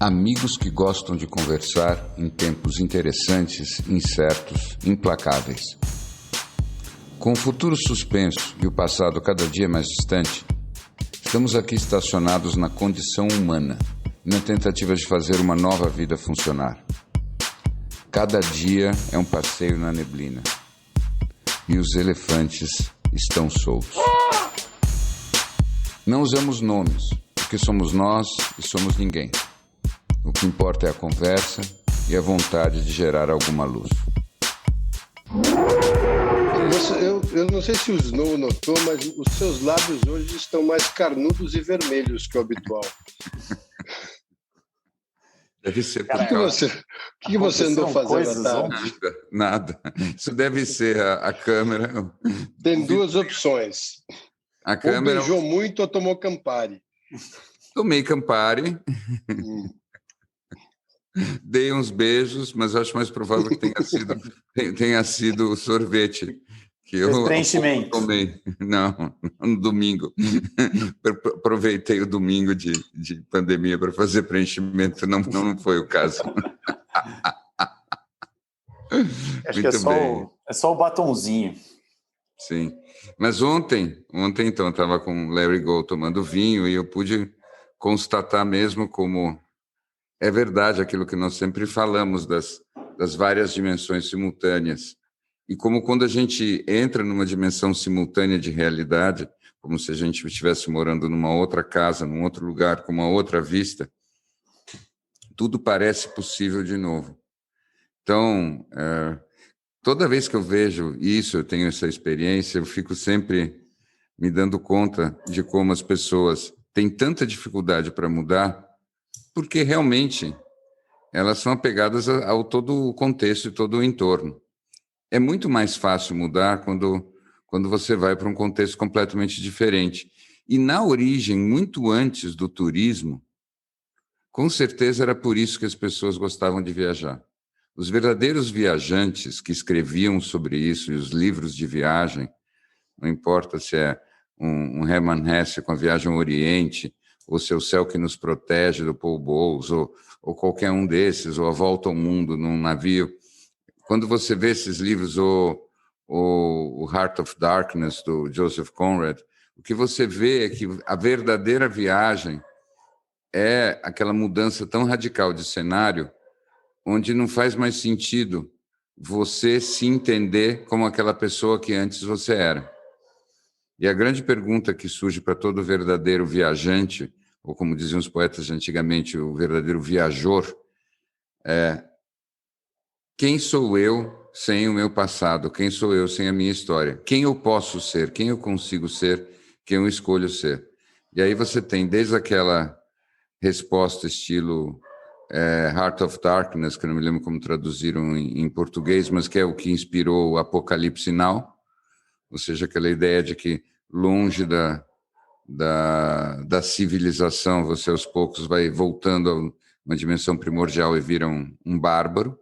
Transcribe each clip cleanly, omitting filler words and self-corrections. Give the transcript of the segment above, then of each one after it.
Amigos que gostam de conversar em tempos interessantes, incertos, implacáveis. Com o futuro suspenso e o passado cada dia mais distante, estamos aqui estacionados na condição humana, na tentativa de fazer uma nova vida funcionar. Cada dia é um passeio na neblina. E os elefantes estão soltos. Não usamos nomes, porque somos nós e somos ninguém. O que importa é a conversa e a vontade de gerar alguma luz. Eu não sei se o Snow notou, mas os seus lábios hoje estão mais carnudos e vermelhos que o habitual. Deve ser por causa... O que você andou fazendo à tarde? Nada. Isso deve ser a câmera. Tem duas opções. A câmera... Ou beijou muito ou tomou Campari. Tomei Campari. Dei uns beijos, mas acho mais provável que tenha sido o sorvete que eu tomei. Não, no domingo. Aproveitei o domingo de pandemia para fazer preenchimento, não foi o caso. Acho que é só o batonzinho. Sim, mas ontem então, eu estava com o Larry Gold tomando vinho e eu pude constatar mesmo como é verdade aquilo que nós sempre falamos das várias dimensões simultâneas. E como quando a gente entra numa dimensão simultânea de realidade, como se a gente estivesse morando numa outra casa, num outro lugar, com uma outra vista, tudo parece possível de novo. Então, toda vez que eu vejo isso, eu tenho essa experiência, eu fico sempre me dando conta de como as pessoas têm tanta dificuldade para mudar, porque realmente elas são apegadas ao todo o contexto e todo o entorno. É muito mais fácil mudar quando você vai para um contexto completamente diferente. E na origem, muito antes do turismo, com certeza era por isso que as pessoas gostavam de viajar. Os verdadeiros viajantes que escreviam sobre isso, e os livros de viagem, não importa se é um Hermann Hesse com a Viagem ao Oriente, ou Seu Céu que Nos Protege, do Paul Bowles, ou qualquer um desses, ou A Volta ao Mundo num navio. Quando você vê esses livros, ou o Heart of Darkness, do Joseph Conrad, o que você vê é que a verdadeira viagem é aquela mudança tão radical de cenário, onde não faz mais sentido você se entender como aquela pessoa que antes você era. E a grande pergunta que surge para todo verdadeiro viajante, ou como diziam os poetas antigamente, o verdadeiro viajor, é: quem sou eu sem o meu passado? Quem sou eu sem a minha história? Quem eu posso ser? Quem eu consigo ser? Quem eu escolho ser? E aí você tem desde aquela resposta estilo Heart of Darkness, que eu não me lembro como traduziram em português, mas que é o que inspirou o Apocalipse Now, ou seja, aquela ideia de que longe da civilização, você aos poucos vai voltando a uma dimensão primordial e vira um bárbaro,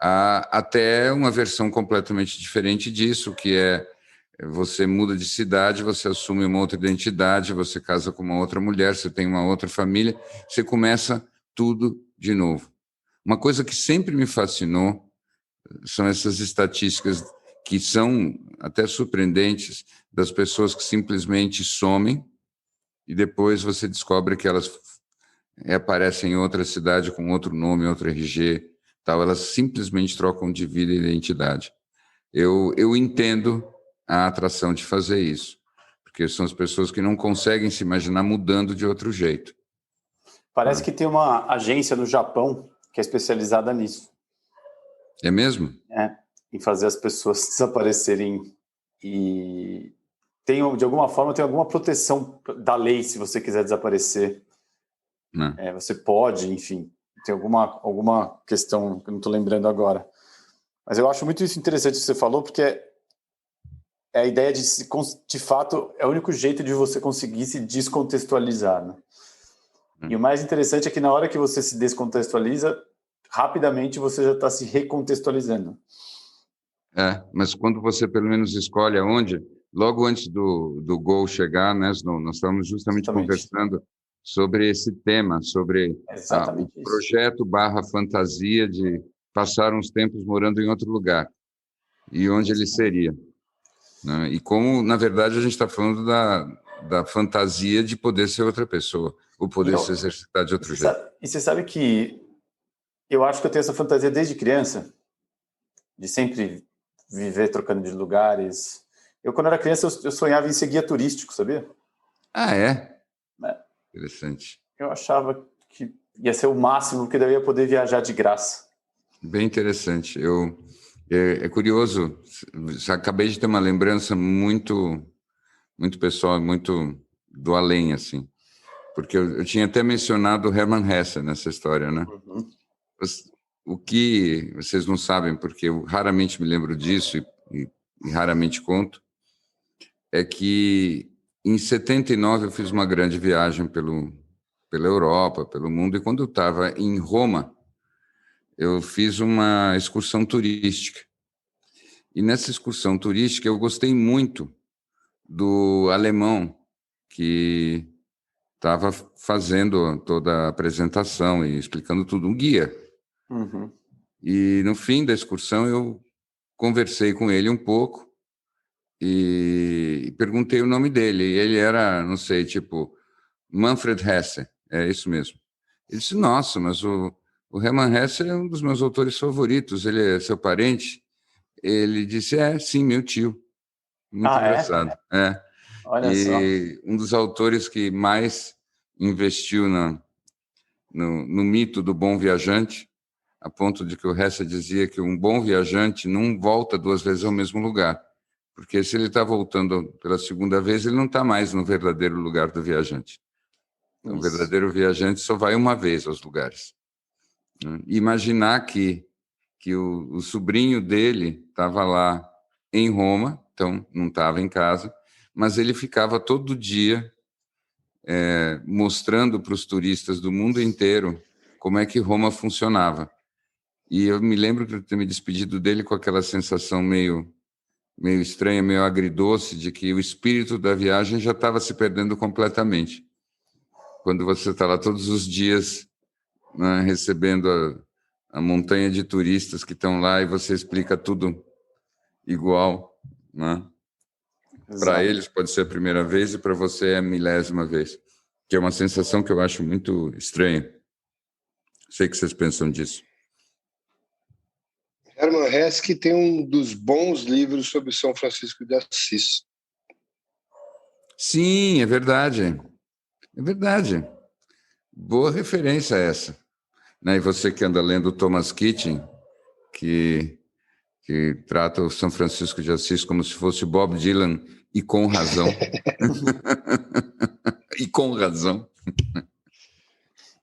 até uma versão completamente diferente disso, que é você muda de cidade, você assume uma outra identidade, você casa com uma outra mulher, você tem uma outra família, você começa tudo de novo. Uma coisa que sempre me fascinou são essas estatísticas que são até surpreendentes, das pessoas que simplesmente somem e depois você descobre que elas aparecem em outra cidade com outro nome, outro RG, tal. Elas simplesmente trocam de vida e identidade. Eu entendo a atração de fazer isso, porque são as pessoas que não conseguem se imaginar mudando de outro jeito. Parece que tem uma agência no Japão que é especializada nisso. É mesmo? Em fazer as pessoas desaparecerem e de alguma forma tem alguma proteção da lei se você quiser desaparecer. Você pode, enfim, tem alguma questão que eu não estou lembrando agora. Mas eu acho muito isso interessante que você falou, porque é a ideia de fato, é o único jeito de você conseguir se descontextualizar, né? E o mais interessante é que na hora que você se descontextualiza, rapidamente você já está se recontextualizando. Mas quando você pelo menos escolhe aonde, logo antes do gol chegar, né, nós estávamos justamente conversando sobre esse tema, sobre o projeto / fantasia de passar uns tempos morando em outro lugar e onde ele seria, né? E como, na verdade, a gente está falando da fantasia de poder ser outra pessoa, ou poder se exercitar de outro jeito. E você sabe que eu acho que eu tenho essa fantasia desde criança, de sempre viver trocando de lugares. Eu, quando era criança, eu sonhava em ser guia turístico, sabia? Ah, é? Interessante. Eu achava que ia ser o máximo, porque daí eu ia poder viajar de graça. Bem interessante. É curioso, acabei de ter uma lembrança muito pessoal, muito do além, assim. Porque eu tinha até mencionado o Hermann Hesse nessa história, né? Uhum. O que vocês não sabem, porque eu raramente me lembro disso e raramente conto, é que em 79 eu fiz uma grande viagem pela Europa, pelo mundo, e quando eu estava em Roma, eu fiz uma excursão turística. E nessa excursão turística eu gostei muito do alemão que estava fazendo toda a apresentação e explicando tudo, um guia. Uhum. E no fim da excursão eu conversei com ele um pouco e perguntei o nome dele. E ele era, não sei, tipo Manfred Hesse, é isso mesmo. Ele disse, nossa, mas o Hermann Hesse é um dos meus autores favoritos, ele é seu parente? Ele disse, sim, meu tio. Muito engraçado. É. Olha só. E um dos autores que mais investiu no mito do bom viajante, a ponto de que o Hesse dizia que um bom viajante não volta 2 vezes ao mesmo lugar, porque se ele está voltando pela segunda vez, ele não está mais no verdadeiro lugar do viajante. Então, o verdadeiro viajante só vai uma vez aos lugares. Imaginar que o sobrinho dele estava lá em Roma, então não estava em casa, mas ele ficava todo dia mostrando para os turistas do mundo inteiro como é que Roma funcionava. E eu me lembro de ter me despedido dele com aquela sensação meio estranha, meio agridoce, de que o espírito da viagem já estava se perdendo completamente. Quando você está lá todos os dias, né, recebendo a montanha de turistas que estão lá e você explica tudo igual, né? Para eles pode ser a primeira vez e para você é a 1000ª vez, que é uma sensação que eu acho muito estranha. Sei que vocês pensam disso. Hermann Hesse que tem um dos bons livros sobre São Francisco de Assis. Sim, é verdade. É verdade. Boa referência essa. E você que anda lendo Thomas Keating, que trata o São Francisco de Assis como se fosse Bob Dylan, e com razão. E com razão.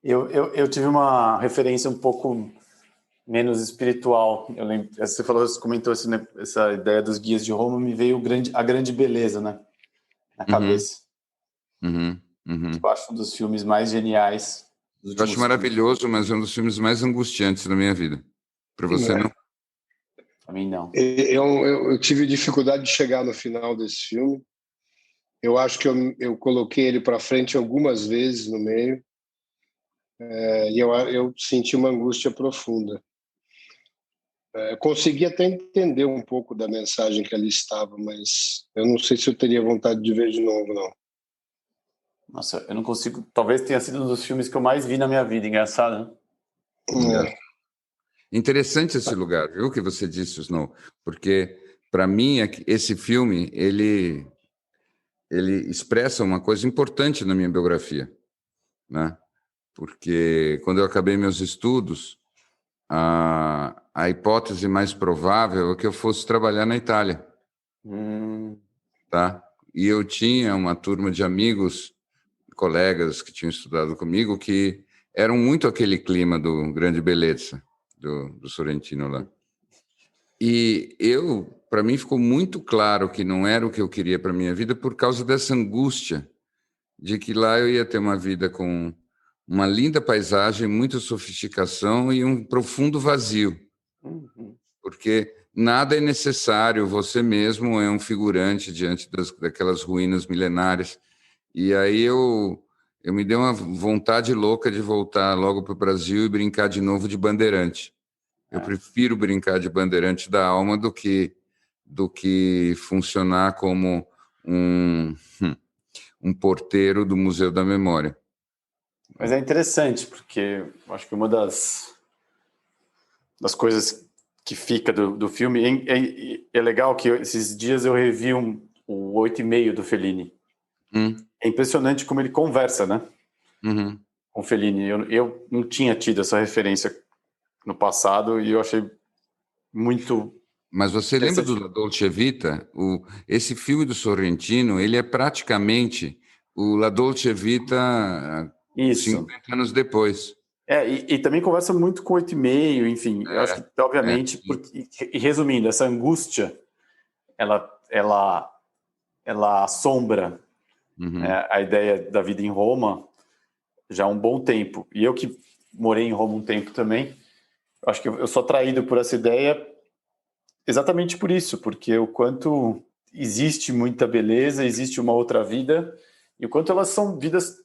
Eu tive uma referência um pouco menos espiritual. Eu lembro, você comentou essa ideia dos guias de Roma, me veio a grande beleza, né, na cabeça. Eu acho um dos filmes mais geniais. Eu acho maravilhoso, mas é um dos filmes mais angustiantes da minha vida. Para você, não? Para mim, não. Eu tive dificuldade de chegar no final desse filme. Eu acho que eu coloquei ele para frente algumas vezes no meio. E eu senti uma angústia profunda. Consegui até entender um pouco da mensagem que ali estava, mas eu não sei se eu teria vontade de ver de novo, não. Nossa, eu não consigo... Talvez tenha sido um dos filmes que eu mais vi na minha vida. Engraçado, né? Interessante esse lugar, viu, que você disse, Snow? Porque, para mim, esse filme, ele expressa uma coisa importante na minha biografia, né? Porque, quando eu acabei meus estudos, a hipótese mais provável é que eu fosse trabalhar na Itália. Tá? E eu tinha uma turma de amigos, colegas que tinham estudado comigo, que eram muito aquele clima do Grande Bellezza, do Sorrentino lá. E para mim, ficou muito claro que não era o que eu queria para a minha vida por causa dessa angústia de que lá eu ia ter uma vida com uma linda paisagem, muita sofisticação e um profundo vazio. Porque nada é necessário, você mesmo é um figurante diante daquelas ruínas milenares. E aí eu eu me dei uma vontade louca de voltar logo para o Brasil e brincar de novo de bandeirante. Eu prefiro brincar de bandeirante da alma do que funcionar como um porteiro do Museu da Memória. Mas é interessante, porque eu acho que uma das coisas que fica do filme é legal que esses dias eu revi o 8,5 do Fellini. É impressionante como ele conversa, né? Uhum. Com o Fellini. Eu não tinha tido essa referência no passado e eu achei muito... Mas você lembra do La Dolce Vita? Esse filme do Sorrentino, ele é praticamente o La Dolce Vita 50 anos depois. E também conversa muito com 8,5, enfim. Eu acho que, obviamente, e resumindo, essa angústia, ela assombra a ideia da vida em Roma já há um bom tempo. E eu que morei em Roma um tempo também, acho que eu sou atraído por essa ideia exatamente por isso, porque o quanto existe muita beleza, existe uma outra vida, e o quanto elas são vidas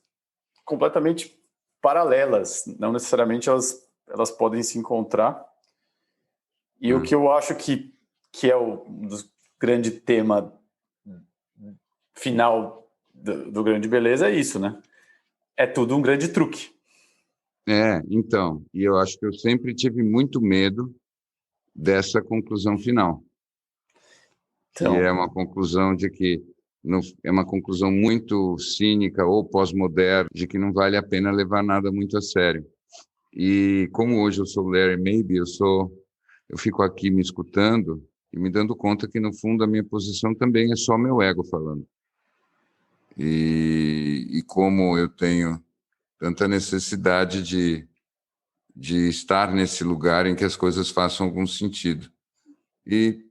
completamente paralelas, não necessariamente elas podem se encontrar. E o que eu acho que é um dos grande tema final do Grande Beleza é isso, né? É tudo um grande truque. Então, e eu acho que eu sempre tive muito medo dessa conclusão final. Então, que é uma conclusão de que é uma conclusão muito cínica ou pós-moderna, de que não vale a pena levar nada muito a sério. E como hoje eu sou Larry Maybe, eu fico aqui me escutando e me dando conta que, no fundo, a minha posição também é só meu ego falando. E como eu tenho tanta necessidade de estar nesse lugar em que as coisas façam algum sentido. E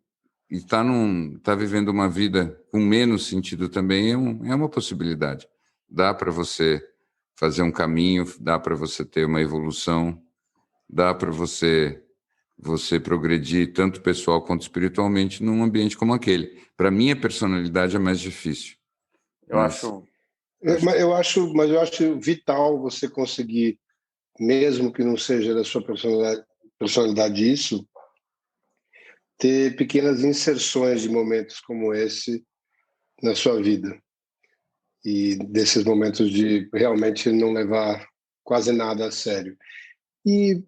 tá vivendo uma vida com menos sentido também é uma possibilidade. Dá para você fazer um caminho, dá para você ter uma evolução, dá para você progredir tanto pessoal quanto espiritualmente num ambiente como aquele. Para minha personalidade é mais difícil. Mas eu acho vital você conseguir, mesmo que não seja da sua personalidade isso, ter pequenas inserções de momentos como esse na sua vida. E desses momentos de realmente não levar quase nada a sério. E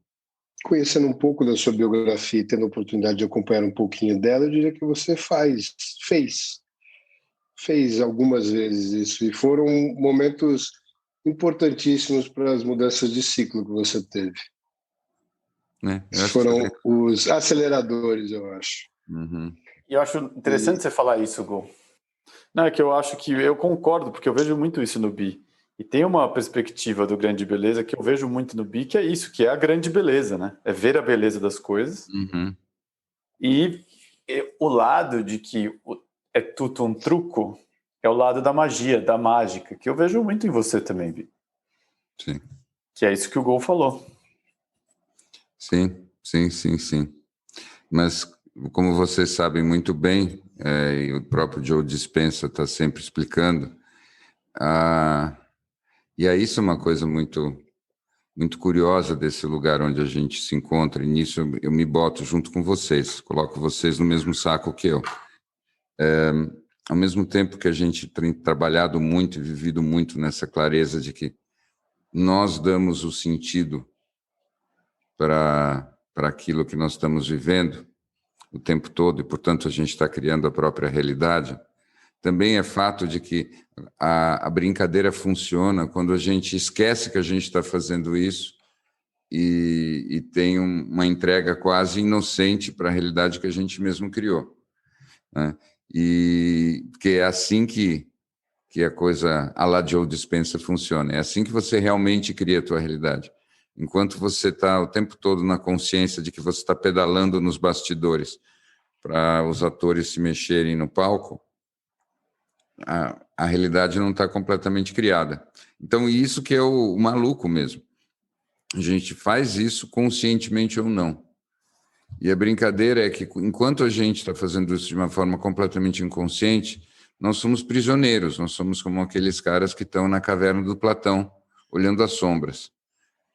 conhecendo um pouco da sua biografia e tendo a oportunidade de acompanhar um pouquinho dela, eu diria que você fez algumas vezes isso. E foram momentos importantíssimos para as mudanças de ciclo que você teve. Foram os aceleradores, eu acho. Uhum. E eu acho interessante você falar isso, Gol. Não, é que eu acho que eu concordo, porque eu vejo muito isso no Bi. E tem uma perspectiva do Grande Beleza que eu vejo muito no Bi, que é isso, que é a grande beleza, né? É ver a beleza das coisas. Uhum. E o lado de que é tudo um truco é o lado da magia, da mágica, que eu vejo muito em você também, Bi. Sim. Que é isso que o Gol falou. Sim. Mas, como vocês sabem muito bem, e o próprio Joe Dispenza está sempre explicando, e aí isso é uma coisa muito, muito curiosa desse lugar onde a gente se encontra, e nisso eu me boto junto com vocês, coloco vocês no mesmo saco que eu. Ao mesmo tempo que a gente tem trabalhado muito e vivido muito nessa clareza de que nós damos o sentido para aquilo que nós estamos vivendo o tempo todo, e, portanto, a gente está criando a própria realidade, também é fato de que a brincadeira funciona quando a gente esquece que a gente está fazendo isso e tem uma entrega quase inocente para a realidade que a gente mesmo criou, né? E porque é assim que a coisa à la Joe Dispenza funciona, é assim que você realmente cria a tua realidade. Enquanto você está o tempo todo na consciência de que você está pedalando nos bastidores para os atores se mexerem no palco, a realidade não está completamente criada. Então, isso que é o maluco mesmo. A gente faz isso conscientemente ou não. E a brincadeira é que, enquanto a gente está fazendo isso de uma forma completamente inconsciente, nós somos prisioneiros, nós somos como aqueles caras que estão na caverna do Platão, olhando as sombras.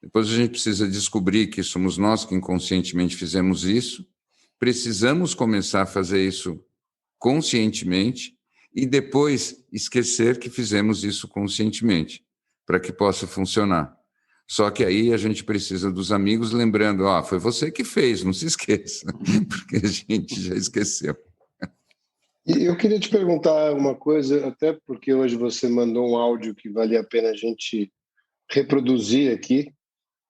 Depois a gente precisa descobrir que somos nós que inconscientemente fizemos isso, precisamos começar a fazer isso conscientemente e depois esquecer que fizemos isso conscientemente, para que possa funcionar. Só que aí a gente precisa dos amigos lembrando, foi você que fez, não se esqueça, porque a gente já esqueceu. E eu queria te perguntar uma coisa, até porque hoje você mandou um áudio que vale a pena a gente reproduzir aqui,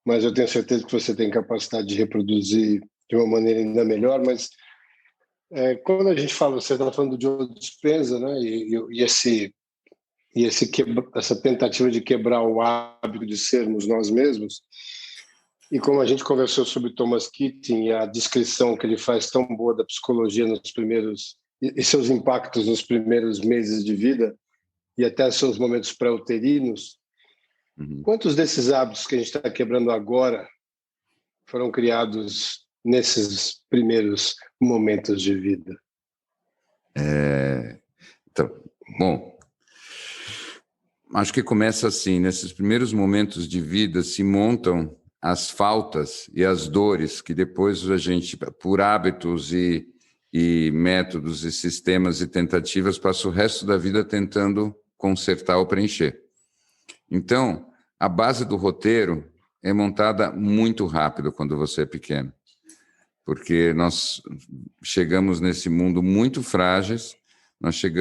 mas eu tenho certeza que você tem capacidade de reproduzir de uma maneira ainda melhor, mas quando a gente fala, você está falando de Joe Dispenza, né, essa tentativa de quebrar o hábito de sermos nós mesmos, e como a gente conversou sobre Thomas Keating e a descrição que ele faz tão boa da psicologia e seus impactos nos primeiros meses de vida e até seus momentos pré-uterinos, quantos desses hábitos que a gente está quebrando agora foram criados nesses primeiros momentos de vida? Então, bom, acho que começa assim, nesses primeiros momentos de vida se montam as faltas e as dores que depois a gente, por hábitos e métodos e sistemas e tentativas, passa o resto da vida tentando consertar ou preencher. Então, a base do roteiro é montada muito rápido quando você é pequeno, porque nós chegamos nesse mundo muito frágeis,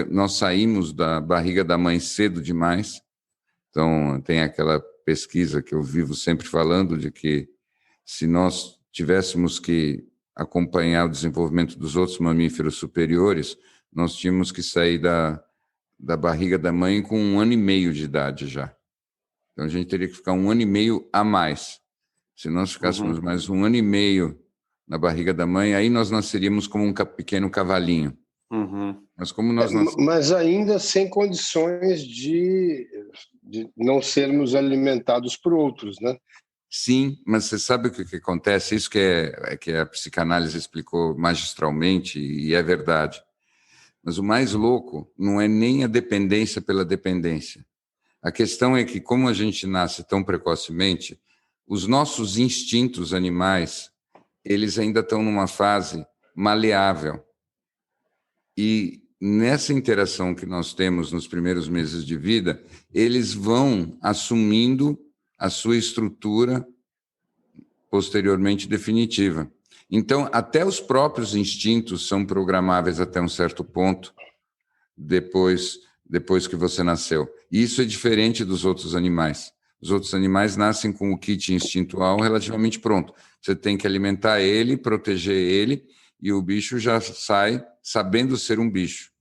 nós saímos da barriga da mãe cedo demais. Então, tem aquela pesquisa que eu vivo sempre falando de que se nós tivéssemos que acompanhar o desenvolvimento dos outros mamíferos superiores, nós tínhamos que sair da barriga da mãe com 1 ano e meio de idade já. Então, a gente teria que ficar 1 ano e meio a mais. Se nós ficássemos mais 1 ano e meio na barriga da mãe, aí nós nasceríamos como um pequeno cavalinho. Mas como nós mas ainda sem condições de não sermos alimentados por outros, né? Sim, mas você sabe o que acontece? Isso que a psicanálise explicou magistralmente, e é verdade. Mas o mais louco não é nem a dependência pela dependência. A questão é que, como a gente nasce tão precocemente, os nossos instintos animais, eles ainda estão numa fase maleável. E nessa interação que nós temos nos primeiros meses de vida, eles vão assumindo a sua estrutura posteriormente definitiva. Então, até os próprios instintos são programáveis até um certo ponto, depois que você nasceu. E isso é diferente dos outros animais. Os outros animais nascem com o kit instintual relativamente pronto. Você tem que alimentar ele, proteger ele, e o bicho já sai sabendo ser um bicho.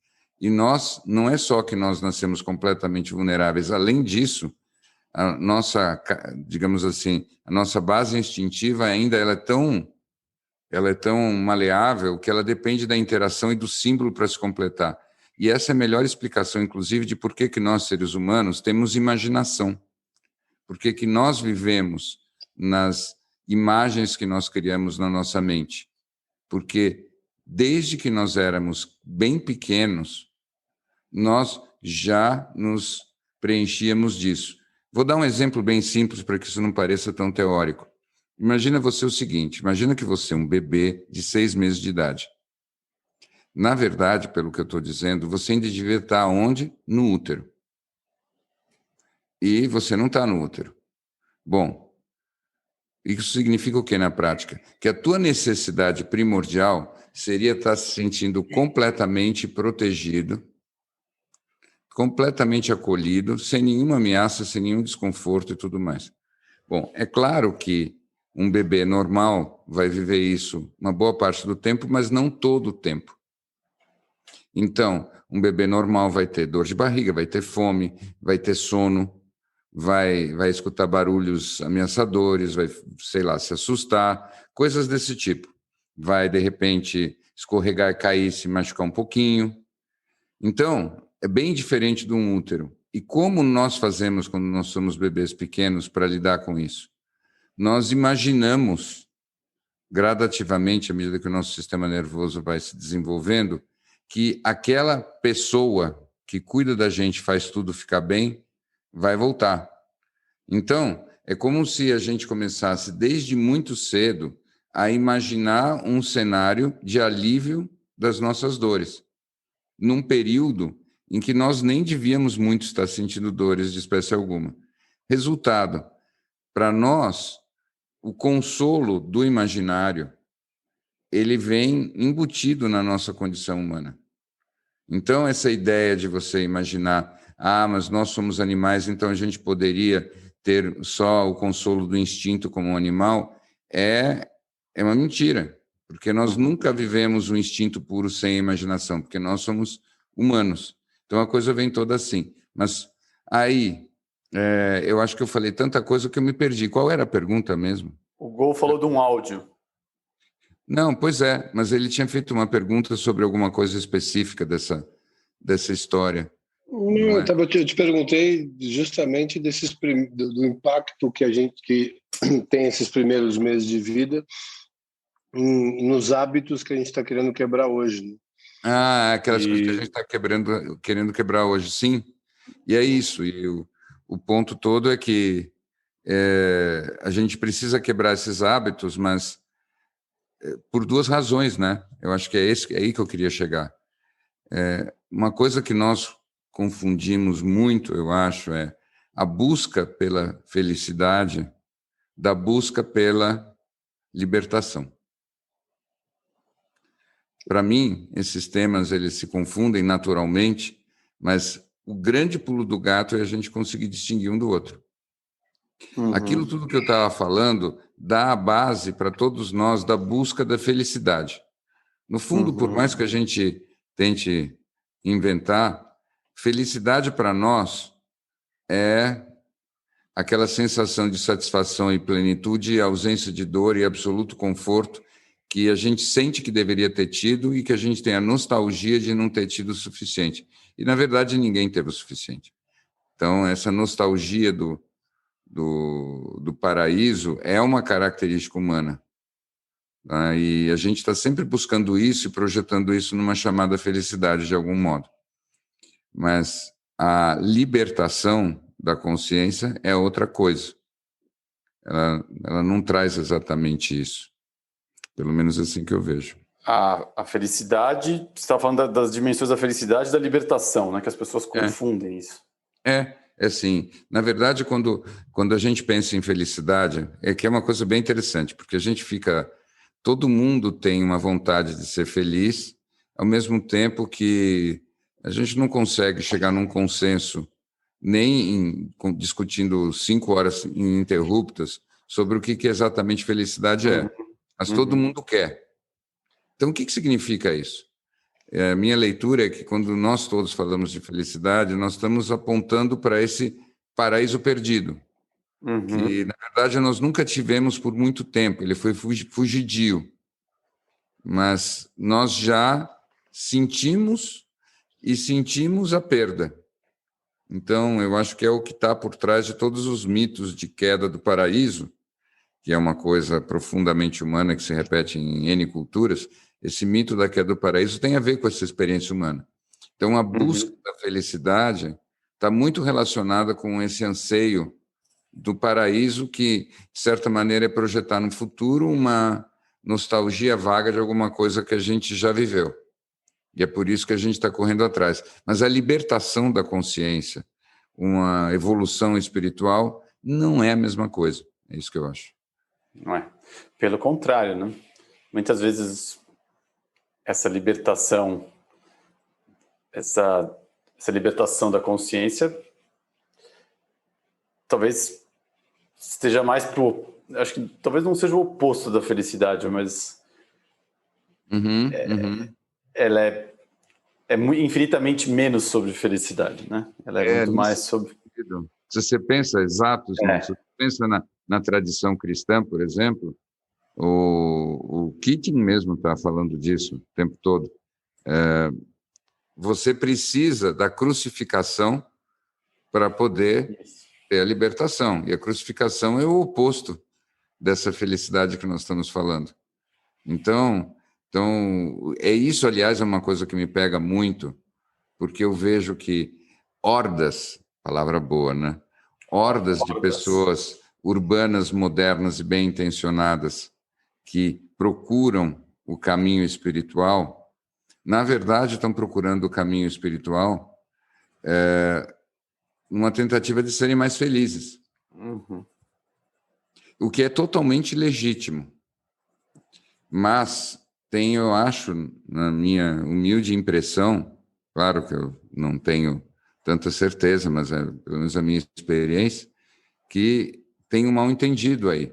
E nós, não é só que nós nascemos completamente vulneráveis, além disso, a nossa, digamos assim, a nossa base instintiva ainda ela é tão maleável que ela depende da interação e do símbolo para se completar. E essa é a melhor explicação, inclusive, de por que nós, seres humanos, temos imaginação. Por que nós vivemos nas imagens que nós criamos na nossa mente. Porque desde que nós éramos bem pequenos, nós já nos preenchíamos disso. Vou dar um exemplo bem simples para que isso não pareça tão teórico. Imagina você o seguinte, imagina que você é um bebê de 6 meses de idade. Na verdade, pelo que eu estou dizendo, você ainda devia estar onde? No útero. E você não está no útero. Bom, isso significa o que na prática? Que a tua necessidade primordial seria estar se sentindo completamente protegido, completamente acolhido, sem nenhuma ameaça, sem nenhum desconforto e tudo mais. Bom, é claro que um bebê normal vai viver isso uma boa parte do tempo, mas não todo o tempo. Então, um bebê normal vai ter dor de barriga, vai ter fome, vai ter sono, vai escutar barulhos ameaçadores, vai, sei lá, se assustar, coisas desse tipo. Vai, de repente, escorregar, cair, se machucar um pouquinho. Então, é bem diferente de um útero. E como nós fazemos quando nós somos bebês pequenos para lidar com isso? Nós imaginamos, gradativamente, à medida que o nosso sistema nervoso vai se desenvolvendo, que aquela pessoa que cuida da gente, faz tudo ficar bem, vai voltar. Então, é como se a gente começasse desde muito cedo a imaginar um cenário de alívio das nossas dores, num período em que nós nem devíamos muito estar sentindo dores de espécie alguma. Resultado, para nós, o consolo do imaginário, ele vem embutido na nossa condição humana. Então, essa ideia de você imaginar, mas nós somos animais, então a gente poderia ter só o consolo do instinto como um animal, é uma mentira, porque nós nunca vivemos um instinto puro sem imaginação, porque nós somos humanos. Então, a coisa vem toda assim. Mas aí, eu acho que eu falei tanta coisa que eu me perdi. Qual era a pergunta mesmo? O Gol falou de um áudio. Não, pois é, mas ele tinha feito uma pergunta sobre alguma coisa específica dessa história. Não, eu te perguntei justamente do impacto que a gente que tem esses primeiros meses de vida nos hábitos que a gente está querendo quebrar hoje. Né? Aquelas coisas que a gente está querendo quebrar hoje, sim. E é isso. E o ponto todo é que a gente precisa quebrar esses hábitos, mas por duas razões, né? Eu acho que é aí que eu queria chegar. Uma coisa que nós confundimos muito, eu acho, é a busca pela felicidade da busca pela libertação. Para mim, esses temas eles se confundem naturalmente, mas o grande pulo do gato é a gente conseguir distinguir um do outro. Aquilo tudo que eu estava falando dá a base para todos nós da busca da felicidade. No fundo, por mais que a gente tente inventar, felicidade para nós é aquela sensação de satisfação e plenitude, ausência de dor e absoluto conforto que a gente sente que deveria ter tido e que a gente tem a nostalgia de não ter tido o suficiente. E, na verdade, ninguém teve o suficiente. Então, essa nostalgia do paraíso é uma característica humana. Tá? E a gente está sempre buscando isso e projetando isso numa chamada felicidade, de algum modo. Mas a libertação da consciência é outra coisa. Ela não traz exatamente isso. Pelo menos assim que eu vejo. A felicidade, você está falando das dimensões da felicidade e da libertação, né? Que as pessoas confundem isso. É assim, na verdade, quando a gente pensa em felicidade, é que é uma coisa bem interessante, porque a gente todo mundo tem uma vontade de ser feliz, ao mesmo tempo que a gente não consegue chegar num consenso, nem discutindo 5 horas ininterruptas sobre o que exatamente felicidade é. Mas todo mundo quer. Então, o que significa isso? A minha leitura é que quando nós todos falamos de felicidade, nós estamos apontando para esse paraíso perdido, que, na verdade, nós nunca tivemos por muito tempo. Ele foi fugidio. Mas nós já sentimos a perda. Então, eu acho que é o que está por trás de todos os mitos de queda do paraíso, que é uma coisa profundamente humana que se repete em N culturas. Esse mito da queda do paraíso tem a ver com essa experiência humana. Então, a busca da felicidade está muito relacionada com esse anseio do paraíso que, de certa maneira, é projetar no futuro uma nostalgia vaga de alguma coisa que a gente já viveu. E é por isso que a gente está correndo atrás. Mas a libertação da consciência, uma evolução espiritual, não é a mesma coisa. É isso que eu acho. Não é. Pelo contrário, né? Muitas vezes essa libertação da consciência talvez esteja mais acho que talvez não seja o oposto da felicidade, mas ela é infinitamente menos sobre felicidade, né? Ela é muito mais sobre... Se você pensa, se você pensa na tradição cristã, por exemplo, o Keating mesmo está falando disso o tempo todo. Você precisa da crucificação para poder ter a libertação. E a crucificação é o oposto dessa felicidade que nós estamos falando. Então é isso, aliás, é uma coisa que me pega muito, porque eu vejo que hordas, palavra boa, né? Hordas de pessoas urbanas, modernas e bem-intencionadas que procuram o caminho espiritual, na verdade estão procurando o caminho espiritual numa tentativa de serem mais felizes. Uhum. O que é totalmente legítimo. Mas tem, eu acho, na minha humilde impressão, claro que eu não tenho tanta certeza, mas é pelo menos a minha experiência, que tem um mal-entendido aí.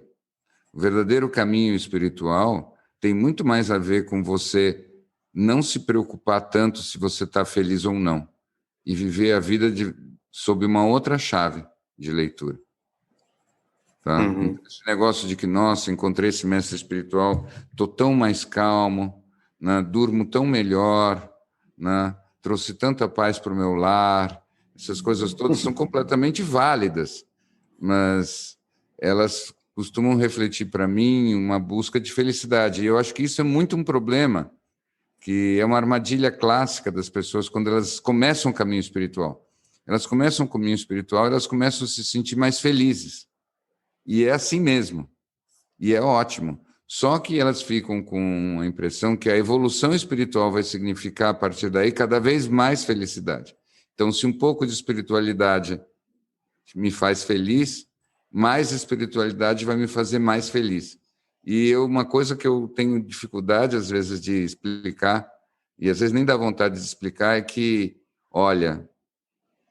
O verdadeiro caminho espiritual tem muito mais a ver com você não se preocupar tanto se você está feliz ou não, e viver a vida sob uma outra chave de leitura. Tá? Uhum. Esse negócio de que, nossa, encontrei esse mestre espiritual, estou tão mais calmo, né? Durmo tão melhor, né? Trouxe tanta paz para o meu lar, essas coisas todas são completamente válidas, mas elas costumam refletir para mim uma busca de felicidade. E eu acho que isso é muito um problema, que é uma armadilha clássica das pessoas quando elas começam o caminho espiritual. Elas começam o caminho espiritual, elas começam a se sentir mais felizes. E é assim mesmo. E é ótimo. Só que elas ficam com a impressão que a evolução espiritual vai significar, a partir daí, cada vez mais felicidade. Então, se um pouco de espiritualidade me faz feliz, mais espiritualidade vai me fazer mais feliz. E uma coisa que eu tenho dificuldade, às vezes, de explicar, e às vezes nem dá vontade de explicar, é que, olha,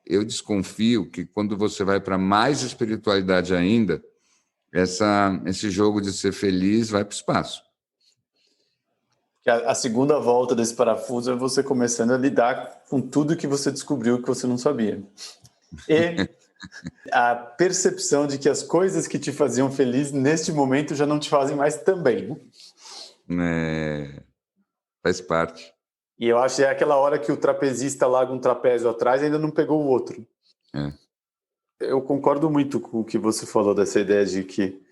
eu desconfio que quando você vai para mais espiritualidade ainda, esse jogo de ser feliz vai para o espaço. A segunda volta desse parafuso é você começando a lidar com tudo que você descobriu que você não sabia. E a percepção de que as coisas que te faziam feliz neste momento já não te fazem mais também. Faz parte. E eu acho que é aquela hora que o trapezista larga um trapézio atrás e ainda não pegou o outro. Eu concordo muito com o que você falou dessa ideia de que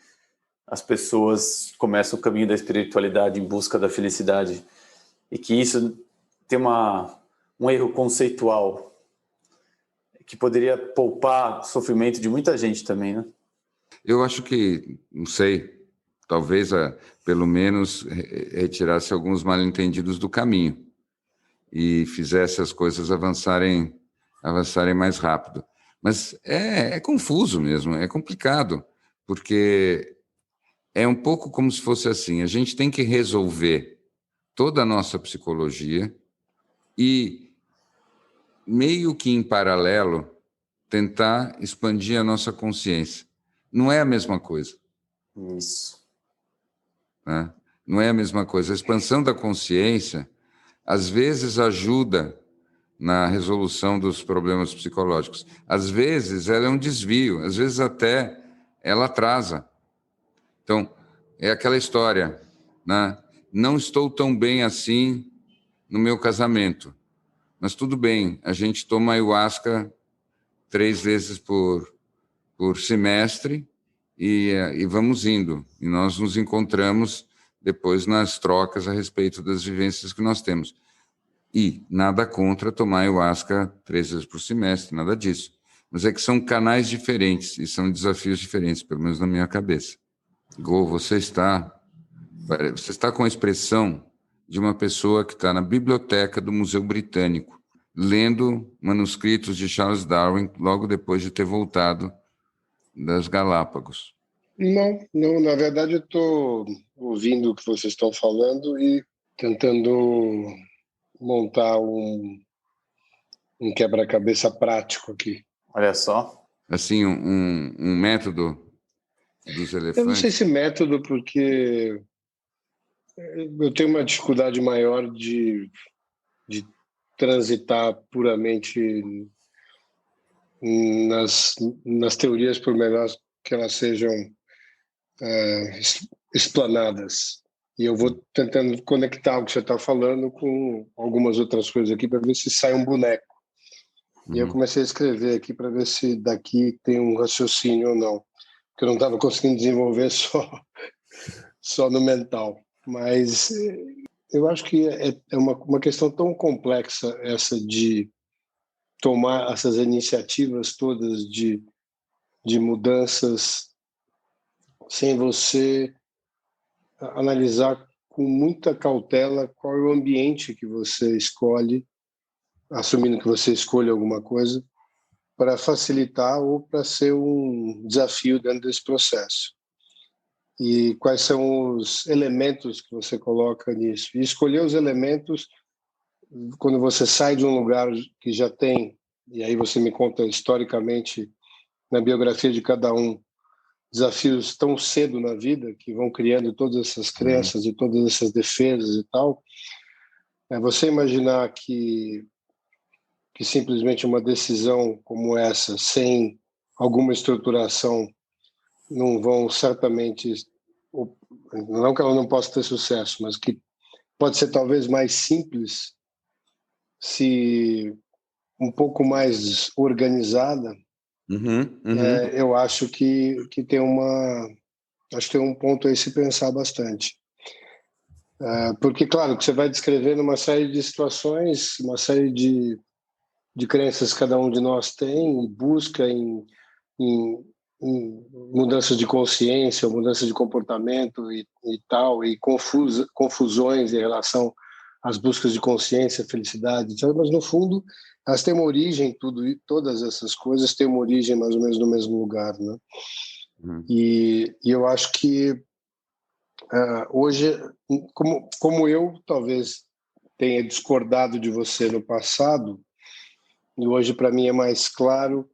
as pessoas começam o caminho da espiritualidade em busca da felicidade e que isso tem um erro conceitual que poderia poupar sofrimento de muita gente também, né? Eu acho que, não sei, talvez pelo menos retirasse alguns mal-entendidos do caminho e fizesse as coisas avançarem mais rápido. Mas é confuso mesmo, é complicado, porque é um pouco como se fosse assim, a gente tem que resolver toda a nossa psicologia e, meio que em paralelo, tentar expandir a nossa consciência. Não é a mesma coisa. Isso. Né? Não é a mesma coisa. A expansão da consciência, às vezes, ajuda na resolução dos problemas psicológicos. Às vezes, ela é um desvio. Às vezes, até, ela atrasa. Então, é aquela história, né? Não estou tão bem assim no meu casamento, mas tudo bem, a gente toma ayahuasca 3 vezes por semestre e vamos indo. E nós nos encontramos depois nas trocas a respeito das vivências que nós temos. E nada contra tomar ayahuasca 3 vezes por semestre, nada disso. Mas é que são canais diferentes e são desafios diferentes, pelo menos na minha cabeça. Gô, você está com a expressão de uma pessoa que está na biblioteca do Museu Britânico, lendo manuscritos de Charles Darwin logo depois de ter voltado das Galápagos. Não, na verdade eu estou ouvindo o que vocês estão falando e tentando montar um quebra-cabeça prático aqui. Olha só. Assim, um método dos elefantes. Eu não sei se método, porque eu tenho uma dificuldade maior de transitar puramente nas teorias, por melhor que elas sejam explanadas. E eu vou tentando conectar o que você está falando com algumas outras coisas aqui para ver se sai um boneco. E eu comecei a escrever aqui para ver se daqui tem um raciocínio ou não, porque eu não estava conseguindo desenvolver só no mental. Mas eu acho que é uma questão tão complexa essa de tomar essas iniciativas todas de mudanças sem você analisar com muita cautela qual é o ambiente que você escolhe, assumindo que você escolhe alguma coisa, para facilitar ou para ser um desafio dentro desse processo. E quais são os elementos que você coloca nisso. E escolher os elementos quando você sai de um lugar que já tem, e aí você me conta historicamente na biografia de cada um, desafios tão cedo na vida, que vão criando todas essas crenças e todas essas defesas e tal, é você imaginar que simplesmente uma decisão como essa, sem alguma estruturação, não vão certamente, não que ela não possa ter sucesso, mas que pode ser talvez mais simples se um pouco mais organizada. Eu acho que tem um ponto aí se pensar bastante. Porque, claro, que você vai descrevendo uma série de situações, uma série de crenças que cada um de nós tem, busca em mudanças de consciência, mudança de comportamento e tal, e confusões em relação às buscas de consciência, felicidade, etc. Mas, no fundo, elas têm uma origem, todas essas coisas têm uma origem mais ou menos no mesmo lugar, né? E eu acho que hoje, como eu talvez tenha discordado de você no passado, e hoje para mim é mais claro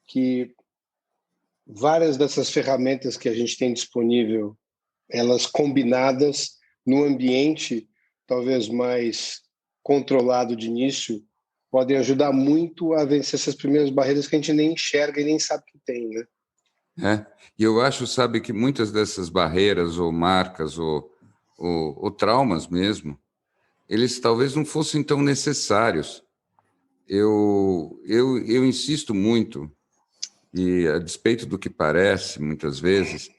que várias dessas ferramentas que a gente tem disponível, elas combinadas num ambiente talvez mais controlado de início, podem ajudar muito a vencer essas primeiras barreiras que a gente nem enxerga e nem sabe que tem, né? E eu acho, sabe, que muitas dessas barreiras ou marcas ou traumas mesmo, eles talvez não fossem tão necessários. Eu insisto muito, e a despeito do que parece, muitas vezes,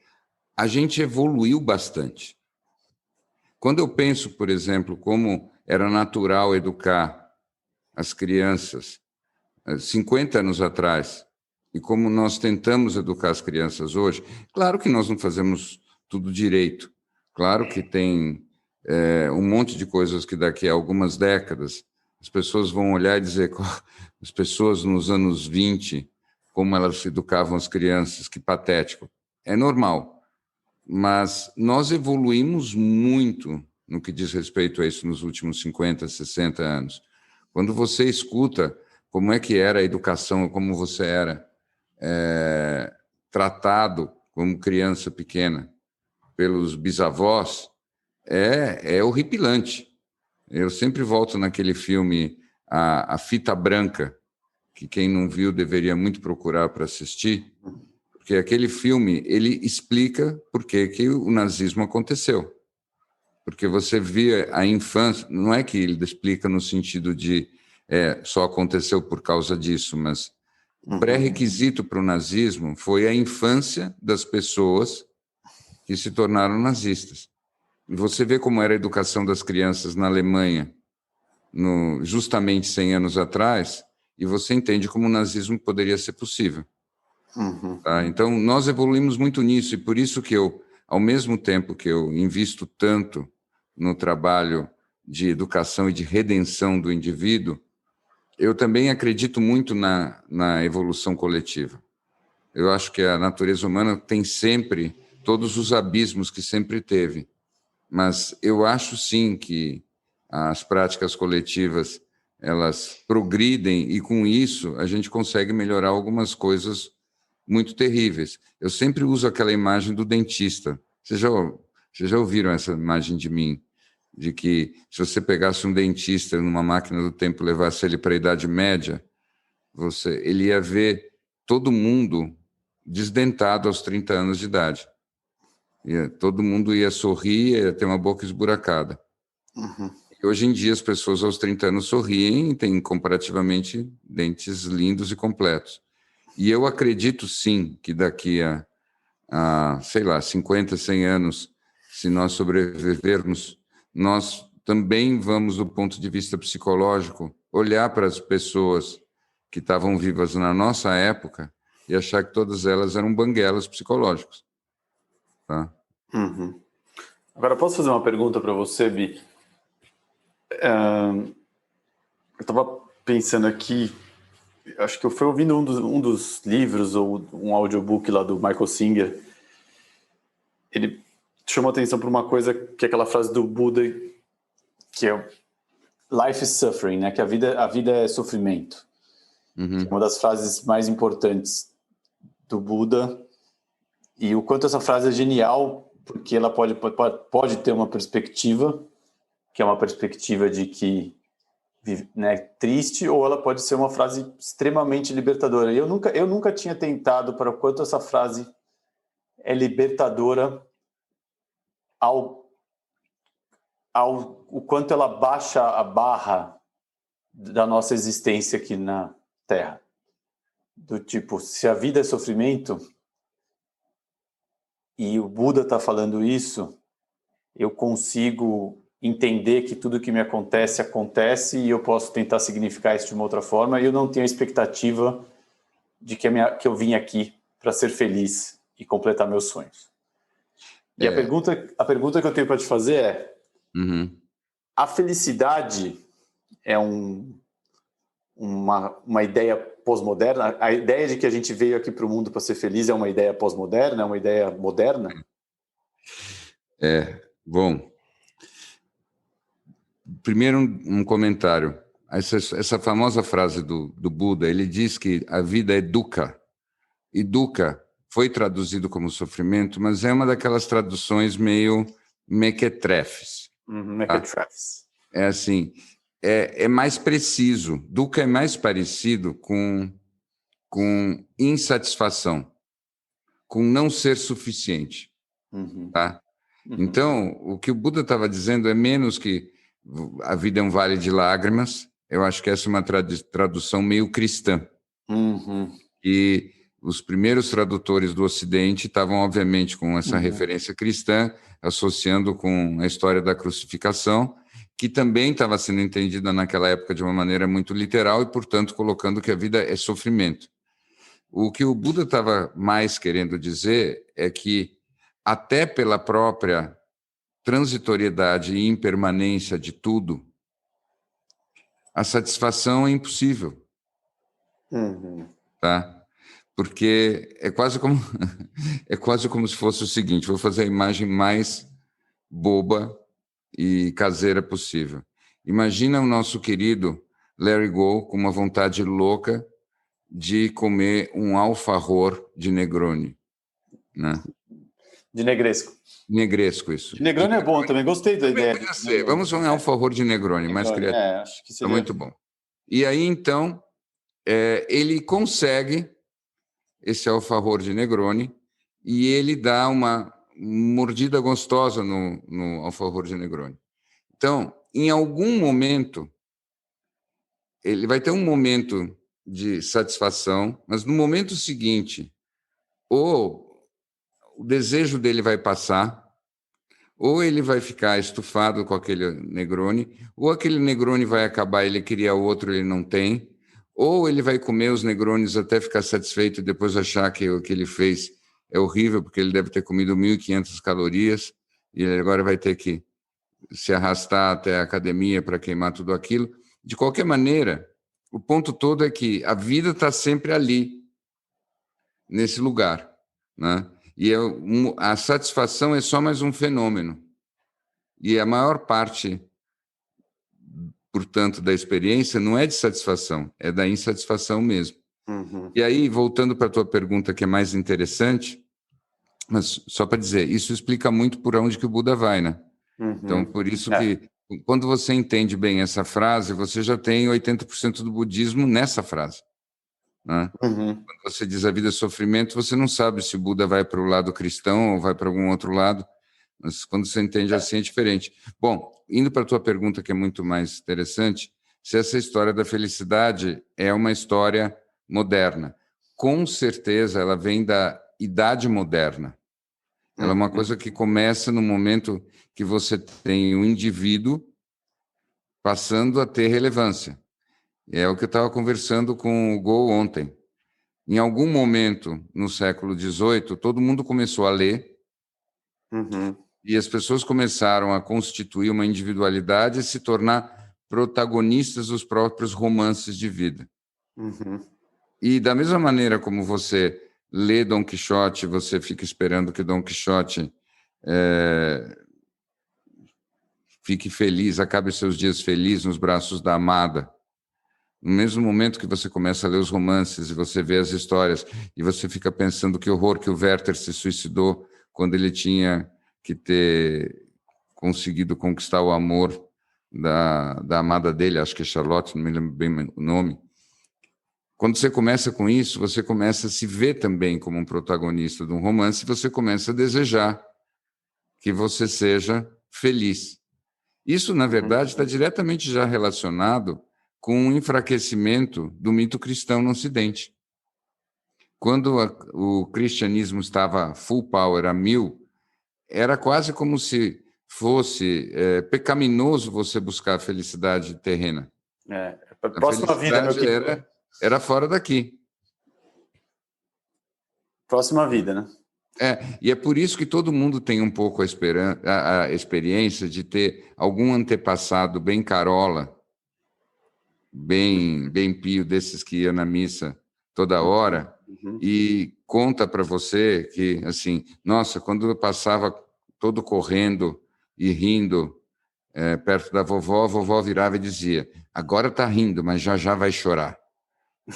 a gente evoluiu bastante. Quando eu penso, por exemplo, como era natural educar as crianças 50 anos atrás e como nós tentamos educar as crianças hoje, claro que nós não fazemos tudo direito. Claro que tem um monte de coisas que daqui a algumas décadas as pessoas vão olhar e dizer as pessoas nos anos 20, como elas educavam as crianças, que patético. É normal, mas nós evoluímos muito no que diz respeito a isso nos últimos 50, 60 anos. Quando você escuta como é que era a educação, como você era tratado como criança pequena pelos bisavós, é horripilante. Eu sempre volto naquele filme A Fita Branca, que quem não viu deveria muito procurar para assistir, porque aquele filme ele explica por que o nazismo aconteceu. Porque você via a infância, não é que ele explica no sentido de só aconteceu por causa disso, mas o pré-requisito para o nazismo foi a infância das pessoas que se tornaram nazistas. E você vê como era a educação das crianças na Alemanha, justamente 100 anos atrás, e você entende como o nazismo poderia ser possível. Tá? Então, nós evoluímos muito nisso, e por isso que eu, ao mesmo tempo que eu invisto tanto no trabalho de educação e de redenção do indivíduo, eu também acredito muito na evolução coletiva. Eu acho que a natureza humana tem sempre todos os abismos que sempre teve, mas eu acho sim que as práticas coletivas elas progridem e com isso a gente consegue melhorar algumas coisas muito terríveis. Eu sempre uso aquela imagem do dentista. Vocês já ouviram essa imagem de mim? De que se você pegasse um dentista numa máquina do tempo e levasse ele para a Idade Média, ele ia ver todo mundo desdentado aos 30 anos de idade. Todo mundo ia sorrir, ia ter uma boca esburacada. E hoje em dia as pessoas aos 30 anos sorriem e têm comparativamente dentes lindos e completos. E eu acredito sim que daqui a sei lá, 50, 100 anos, se nós sobrevivermos, nós também vamos, do ponto de vista psicológico, olhar para as pessoas que estavam vivas na nossa época e achar que todas elas eram banguelas psicológicos. Tá? Uhum. Agora, posso fazer uma pergunta para você, Bi? Eu estava pensando aqui, acho que eu fui ouvindo um dos livros ou um audiobook lá do Michael Singer. Ele chamou atenção para uma coisa que é aquela frase do Buda, que é life is suffering, né? Que a vida é sofrimento. Uhum. É uma das frases mais importantes do Buda, e o quanto essa frase é genial, porque ela pode ter uma perspectiva, que é uma perspectiva de que, né, triste, ou ela pode ser uma frase extremamente libertadora. E eu nunca tinha tentado para o quanto essa frase é libertadora o quanto ela baixa a barra da nossa existência aqui na Terra. Do tipo, se a vida é sofrimento, e o Buda está falando isso, eu consigo entender que tudo que me acontece, e eu posso tentar significar isso de uma outra forma, e eu não tenho a expectativa de que eu vim aqui para ser feliz e completar meus sonhos. E a pergunta que eu tenho para te fazer é, a felicidade é uma ideia pós-moderna? A ideia de que a gente veio aqui para o mundo para ser feliz é uma ideia pós-moderna? É uma ideia moderna? Bom, primeiro um comentário. Essa famosa frase do Buda, ele diz que a vida é dukkha. E dukkha foi traduzido como sofrimento, mas é uma daquelas traduções meio mequetrefes. Mequetrefes. É assim, é mais preciso. Dukkha é mais parecido com insatisfação, com não ser suficiente. Tá? Então, o que o Buda estava dizendo é menos que a vida é um vale de lágrimas. Eu acho que essa é uma tradução meio cristã. E os primeiros tradutores do Ocidente estavam, obviamente, com essa referência cristã, associando com a história da crucificação, que também estava sendo entendida naquela época de uma maneira muito literal e, portanto, colocando que a vida é sofrimento. O que o Buda estava mais querendo dizer é que, até pela própria transitoriedade e impermanência de tudo, a satisfação é impossível. Tá? Porque é quase como se fosse o seguinte, vou fazer a imagem mais boba e caseira possível. Imagina o nosso querido Larry Gold com uma vontade louca de comer um alfajor de Negroni. Né? De negresco. Negresco, isso. De Negroni é bom também, gostei da ideia. Vamos um alfajor de Negroni, mais criativo. Acho que seria... É muito bom. E aí, então, ele consegue esse alfajor de Negroni e ele dá uma mordida gostosa no alfajor de Negroni. Então, em algum momento, ele vai ter um momento de satisfação, mas no momento seguinte, ou o desejo dele vai passar, ou ele vai ficar estufado com aquele Negroni, ou aquele Negroni vai acabar, ele queria outro, ele não tem, ou ele vai comer os Negronis até ficar satisfeito e depois achar que o que ele fez é horrível, porque ele deve ter comido 1.500 calorias e ele agora vai ter que se arrastar até a academia para queimar tudo aquilo. De qualquer maneira, o ponto todo é que a vida está sempre ali, nesse lugar, né? E a satisfação é só mais um fenômeno. E a maior parte, portanto, da experiência não é de satisfação, é da insatisfação mesmo. E aí, voltando para a tua pergunta, que é mais interessante, mas só para dizer, isso explica muito por onde que o Buda vai, né? Então, por isso que, quando você entende bem essa frase, você já tem 80% do budismo nessa frase. Né? Quando você diz a vida é sofrimento, você não sabe se o Buda vai para o lado cristão ou vai para algum outro lado, mas quando você entende assim é diferente. Bom, indo para a tua pergunta, que é muito mais interessante, se essa história da felicidade é uma história moderna. Com certeza ela vem da idade moderna. Ela é uma coisa que começa no momento que você tem um indivíduo passando a ter relevância. É o que eu estava conversando com o Gol ontem. Em algum momento no século XVIII, todo mundo começou a ler e as pessoas começaram a constituir uma individualidade e se tornar protagonistas dos próprios romances de vida. E da mesma maneira como você lê Dom Quixote, você fica esperando que Dom Quixote fique feliz, acabe seus dias felizes nos braços da amada. No mesmo momento que você começa a ler os romances e você vê as histórias e você fica pensando que horror que o Werther se suicidou quando ele tinha que ter conseguido conquistar o amor da amada dele, acho que é Charlotte, não me lembro bem o nome. Quando você começa com isso, você começa a se ver também como um protagonista de um romance e você começa a desejar que você seja feliz. Isso, na verdade, está diretamente já relacionado com o enfraquecimento do mito cristão no Ocidente. Quando o cristianismo estava full power, a 1000, era quase como se fosse pecaminoso você buscar a felicidade terrena. A próxima vida, meu querido. Era fora daqui. Próxima vida, né? E é por isso que todo mundo tem um pouco a experiência de ter algum antepassado bem carola, bem pio, desses que ia na missa toda hora, e conta para você que, assim, nossa, quando eu passava todo correndo e rindo perto da vovó, a vovó virava e dizia, agora está rindo, mas já vai chorar.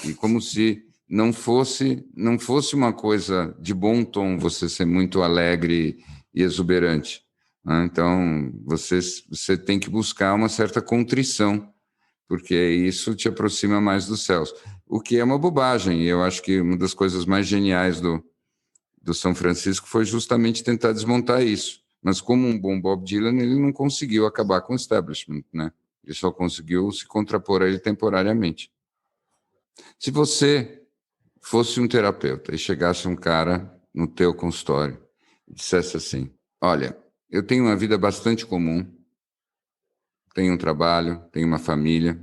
E como se não fosse uma coisa de bom tom você ser muito alegre e exuberante. Então, você tem que buscar uma certa contrição, porque isso te aproxima mais dos céus. O que é uma bobagem. E eu acho que uma das coisas mais geniais do São Francisco foi justamente tentar desmontar isso. Mas como um bom Bob Dylan, ele não conseguiu acabar com o establishment, né? Ele só conseguiu se contrapor a ele temporariamente. Se você fosse um terapeuta e chegasse um cara no teu consultório e dissesse assim, olha, eu tenho uma vida bastante comum, tenho um trabalho, tenho uma família,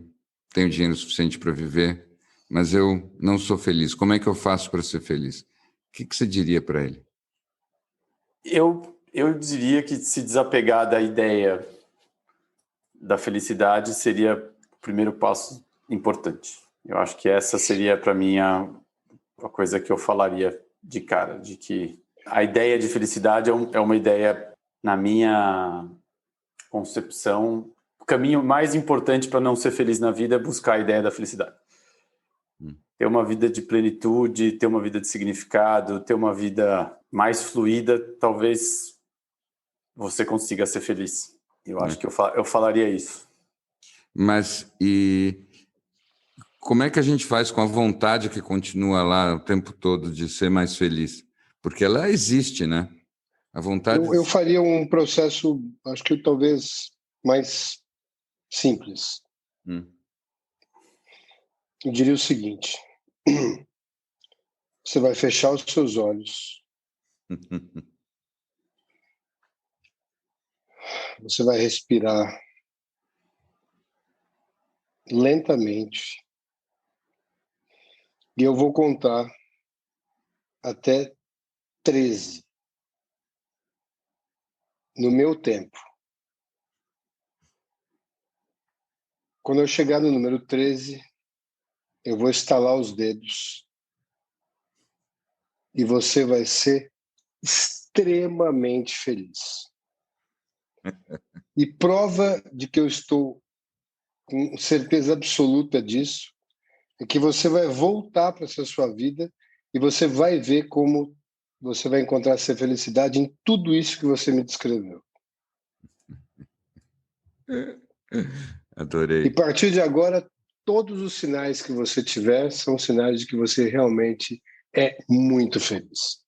tenho dinheiro suficiente para viver, mas eu não sou feliz. Como é que eu faço para ser feliz? O que você diria para ele? Eu diria que se desapegar da ideia da felicidade seria o primeiro passo importante. Eu acho que essa seria, para mim, a coisa que eu falaria de cara, de que a ideia de felicidade é uma ideia, na minha concepção, o caminho mais importante para não ser feliz na vida é buscar a ideia da felicidade. Ter uma vida de plenitude, ter uma vida de significado, ter uma vida mais fluida, talvez você consiga ser feliz. Eu acho que eu falaria isso. Mas como é que a gente faz com a vontade que continua lá o tempo todo de ser mais feliz? Porque ela existe, né? A vontade... Eu faria um processo, acho que talvez mais simples. Eu diria o seguinte: você vai fechar os seus olhos, você vai respirar lentamente e eu vou contar até 13 no meu tempo. Quando eu chegar no número 13, eu vou estalar os dedos e você vai ser extremamente feliz. E prova de que eu estou com certeza absoluta disso é que você vai voltar para essa sua vida e você vai ver como você vai encontrar essa felicidade em tudo isso que você me descreveu. Adorei. E a partir de agora, todos os sinais que você tiver são sinais de que você realmente é muito feliz.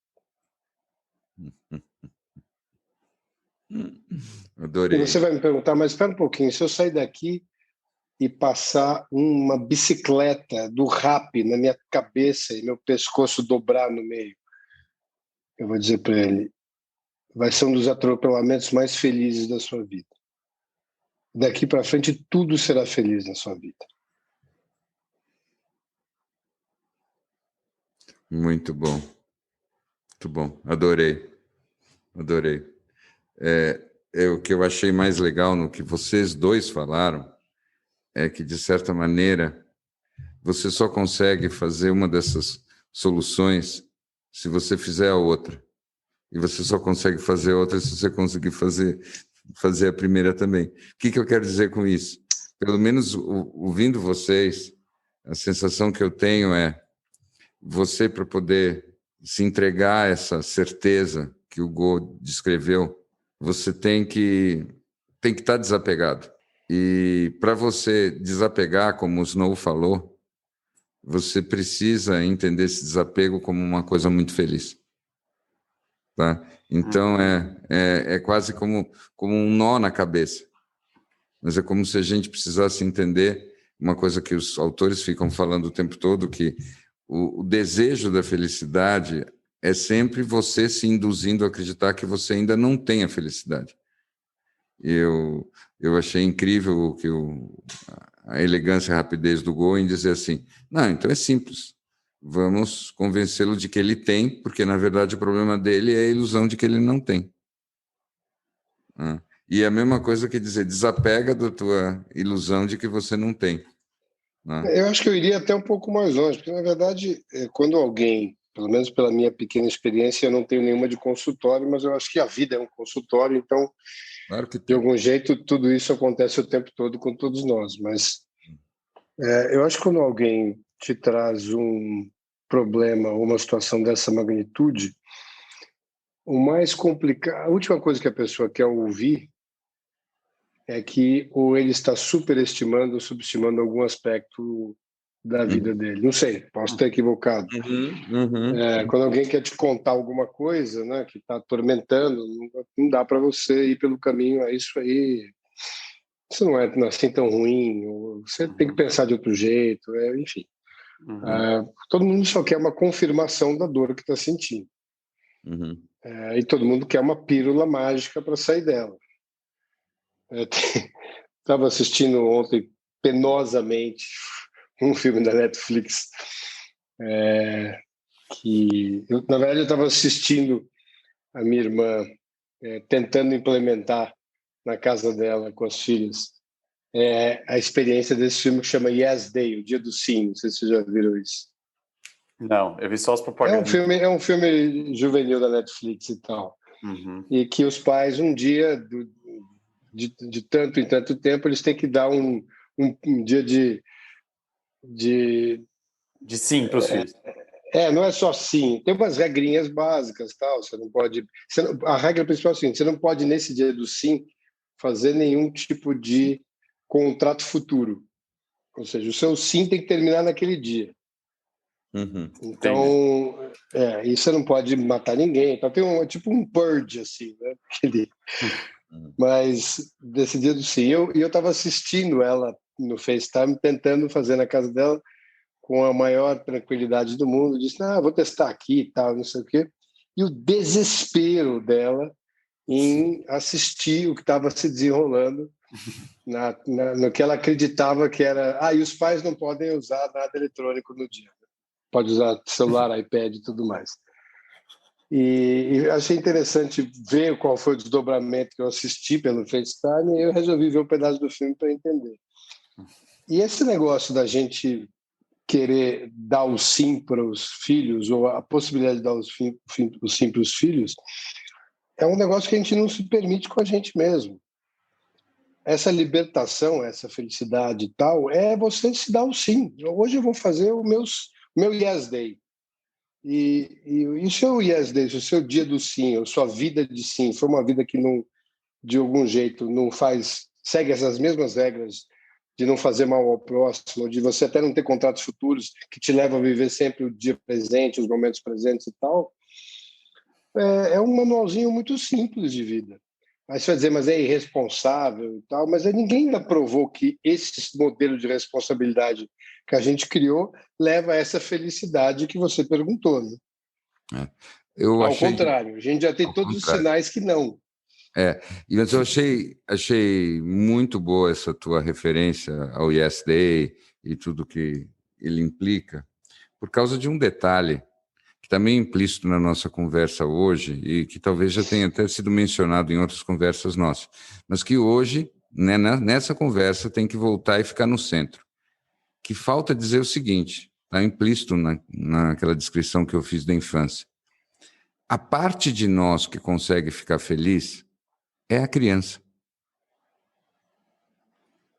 Adorei. E você vai me perguntar, mas espera um pouquinho, se eu sair daqui e passar uma bicicleta do rap na minha cabeça e meu pescoço dobrar no meio, eu vou dizer para ele, vai ser um dos atropelamentos mais felizes da sua vida. Daqui para frente, tudo será feliz na sua vida. Muito bom. Muito bom. Adorei. O que eu achei mais legal no que vocês dois falaram é que, de certa maneira, você só consegue fazer uma dessas soluções se você fizer a outra. E você só consegue fazer a outra se você conseguir fazer a primeira também. O que eu quero dizer com isso? Pelo menos ouvindo vocês, a sensação que eu tenho é você, para poder se entregar a essa certeza que o Go descreveu, você tem que estar desapegado. E para você desapegar, como o Snow falou, você precisa entender esse desapego como uma coisa muito feliz. Tá? Então, é quase como um nó na cabeça. Mas é como se a gente precisasse entender uma coisa que os autores ficam falando o tempo todo, que o desejo da felicidade é sempre você se induzindo a acreditar que você ainda não tem a felicidade. Eu achei incrível que a elegância e a rapidez do Go em dizer assim, não, então é simples, vamos convencê-lo de que ele tem, porque na verdade o problema dele é a ilusão de que ele não tem. E a mesma coisa que dizer, desapega da tua ilusão de que você não tem. Eu acho que eu iria até um pouco mais longe, porque na verdade, quando alguém, pelo menos pela minha pequena experiência, eu não tenho nenhuma de consultório, mas eu acho que a vida é um consultório, então, claro que de algum jeito, tudo isso acontece o tempo todo com todos nós. Mas eu acho que quando alguém te traz um problema ou uma situação dessa magnitude, o mais complicado, a última coisa que a pessoa quer ouvir é que ou ele está superestimando ou subestimando algum aspecto da vida dele. Não sei, posso estar equivocado. Quando alguém quer te contar alguma coisa, né, que está atormentando, não dá para você ir pelo caminho, é isso aí, isso não é assim tão ruim, você tem que pensar de outro jeito, enfim. Todo mundo só quer uma confirmação da dor que está sentindo. E todo mundo quer uma pílula mágica para sair dela. Estava assistindo ontem penosamente um filme da Netflix na verdade, eu estava assistindo a minha irmã tentando implementar na casa dela com as filhas a experiência desse filme que chama Yes Day, O Dia do Sim. Não sei se vocês já viram isso. Não, eu vi só as propagandas. É um filme juvenil da Netflix e tal. E que os pais, um dia, de tanto em tanto tempo, eles têm que dar um dia de sim para os filhos. Não é só sim, tem umas regrinhas básicas, tal. Você não pode. A regra principal é assim: você não pode, nesse dia do sim, fazer nenhum tipo de contrato futuro. Ou seja, o seu sim tem que terminar naquele dia. Então, e você não pode matar ninguém. Então, tem tipo um purge, assim, né? Mas desse dia do sim. E eu estava assistindo ela no FaceTime, tentando fazer na casa dela, com a maior tranquilidade do mundo, disse, vou testar aqui e tal, não sei o quê. E o desespero dela em assistir o que estava se desenrolando no que ela acreditava que era... e os pais não podem usar nada eletrônico no dia. Pode usar celular, iPad e tudo mais. E achei interessante ver qual foi o desdobramento que eu assisti pelo FaceTime, e eu resolvi ver um pedaço do filme para entender. E esse negócio da gente querer dar o sim para os filhos, ou a possibilidade de dar o sim para os filhos, é um negócio que a gente não se permite com a gente mesmo. Essa libertação, essa felicidade e tal, é você se dar o sim. Hoje eu vou fazer o meu Yes Day. E o seu Yes Day, o seu dia do sim, a sua vida de sim, foi uma vida que não, de algum jeito, não segue essas mesmas regras de não fazer mal ao próximo, de você até não ter contratos futuros que te levam a viver sempre o dia presente, os momentos presentes e tal, é um manualzinho muito simples de vida. Aí você vai dizer, mas é irresponsável e tal, mas ninguém ainda provou que esse modelo de responsabilidade que a gente criou leva a essa felicidade que você perguntou, né? Ao contrário, a gente já tem todos os sinais que não. Mas eu achei muito boa essa tua referência ao Yes Day e tudo que ele implica, por causa de um detalhe. que está meio implícito na nossa conversa hoje e que talvez já tenha até sido mencionado em outras conversas nossas, mas que hoje, né, nessa conversa, tem que voltar e ficar no centro. Que falta dizer o seguinte, está implícito naquela descrição que eu fiz da infância. A parte de nós que consegue ficar feliz é a criança.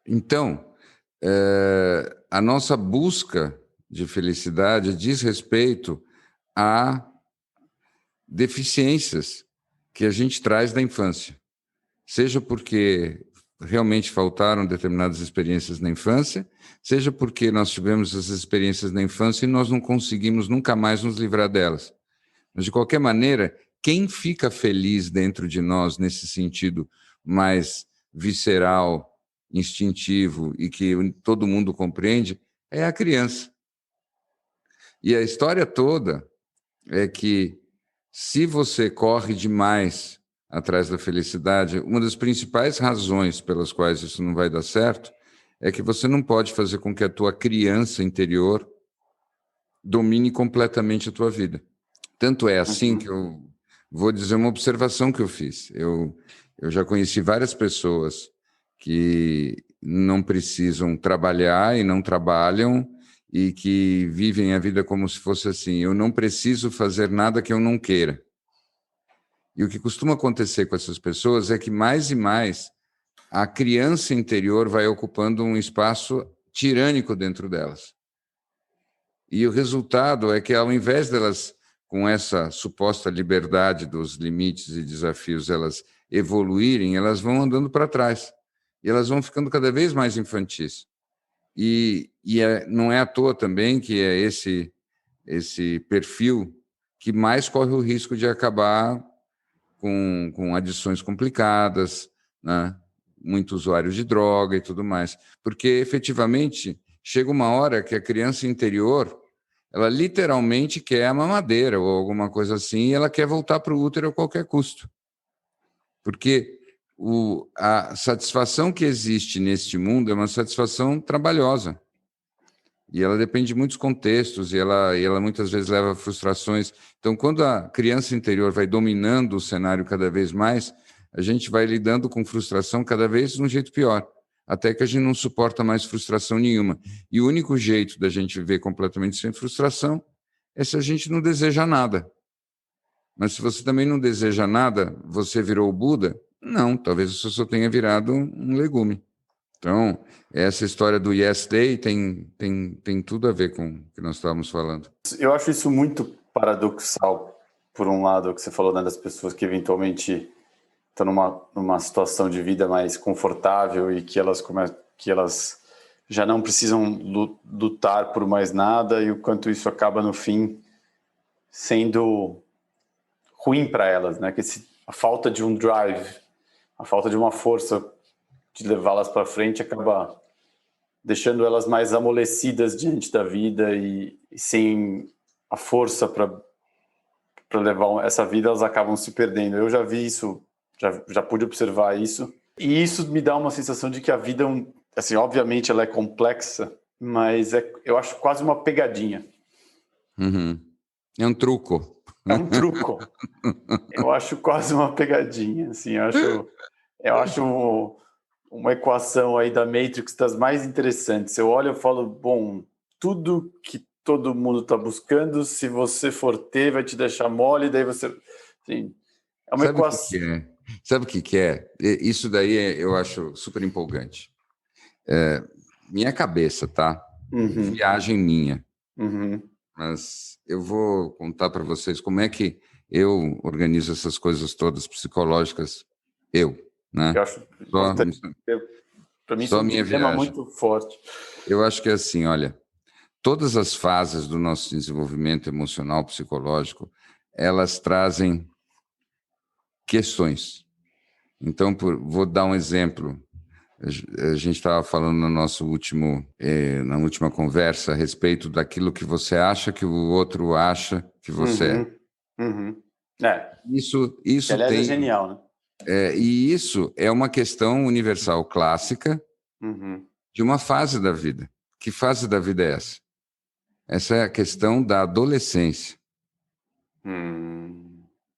Então, a nossa busca de felicidade diz respeito a deficiências que a gente traz da infância. Seja porque realmente faltaram determinadas experiências na infância, seja porque nós tivemos essas experiências na infância e nós não conseguimos nunca mais nos livrar delas. Mas, de qualquer maneira, quem fica feliz dentro de nós, nesse sentido mais visceral, instintivo e que todo mundo compreende, é a criança. E a história toda é que, se você corre demais atrás da felicidade, uma das principais razões pelas quais isso não vai dar certo é que você não pode fazer com que a tua criança interior domine completamente a tua vida. Tanto é assim que eu vou dizer uma observação que eu fiz. Eu já conheci várias pessoas que não precisam trabalhar e não trabalham e que vivem a vida como se fosse assim, eu não preciso fazer nada que eu não queira. E o que costuma acontecer com essas pessoas é que mais e mais a criança interior vai ocupando um espaço tirânico dentro delas. E o resultado é que, ao invés delas, com essa suposta liberdade dos limites e desafios, elas evoluírem, elas vão andando para trás. E elas vão ficando cada vez mais infantis. E não é à toa também que é esse perfil que mais corre o risco de acabar com adições complicadas, né? Muito usuário de droga e tudo mais. Porque, efetivamente, chega uma hora que a criança interior, ela literalmente quer a mamadeira ou alguma coisa assim, e ela quer voltar para o útero a qualquer custo. Porque a satisfação que existe neste mundo é uma satisfação trabalhosa. E ela depende de muitos contextos, e ela muitas vezes leva a frustrações. Então, quando a criança interior vai dominando o cenário cada vez mais, a gente vai lidando com frustração cada vez de um jeito pior, até que a gente não suporta mais frustração nenhuma. E o único jeito da gente viver completamente sem frustração é se a gente não deseja nada. Mas se você também não deseja nada, você virou o Buda? Não, talvez você só tenha virado um legume. Então, essa história do Yes Day tem tudo a ver com o que nós estávamos falando. Eu acho isso muito paradoxal, por um lado, o que você falou, né, das pessoas que eventualmente estão numa situação de vida mais confortável e que elas já não precisam lutar por mais nada, e o quanto isso acaba, no fim, sendo ruim para elas, né? Que a falta de um drive, a falta de uma força de levá-las para frente acaba deixando elas mais amolecidas diante da vida e sem a força para levar essa vida, elas acabam se perdendo. Eu já vi isso, já pude observar isso, e isso me dá uma sensação de que a vida, assim, obviamente ela é complexa, mas eu acho quase uma pegadinha. Uhum. É um truco. É um truco. Eu acho quase uma pegadinha, assim, eu acho uma equação aí da Matrix das mais interessantes. Eu olho e falo, bom, tudo que todo mundo está buscando, se você for ter, vai te deixar mole, daí você... Assim, é uma equação. Sabe o que é? Isso daí eu acho super empolgante. Minha cabeça, tá? Uhum. Viagem minha. Uhum. Mas eu vou contar para vocês como é que eu organizo essas coisas todas psicológicas. Né? Eu acho importante. Para mim, isso é um tema muito forte. Eu acho que é assim, olha, todas as fases do nosso desenvolvimento emocional, psicológico, elas trazem questões. Então, vou dar um exemplo. A gente estava falando no nosso na última conversa a respeito daquilo que você acha que o outro acha que você é. Uhum. Isso que, aliás, é genial, né? E isso é uma questão universal clássica de uma fase da vida. Que fase da vida é essa? Essa é a questão da adolescência.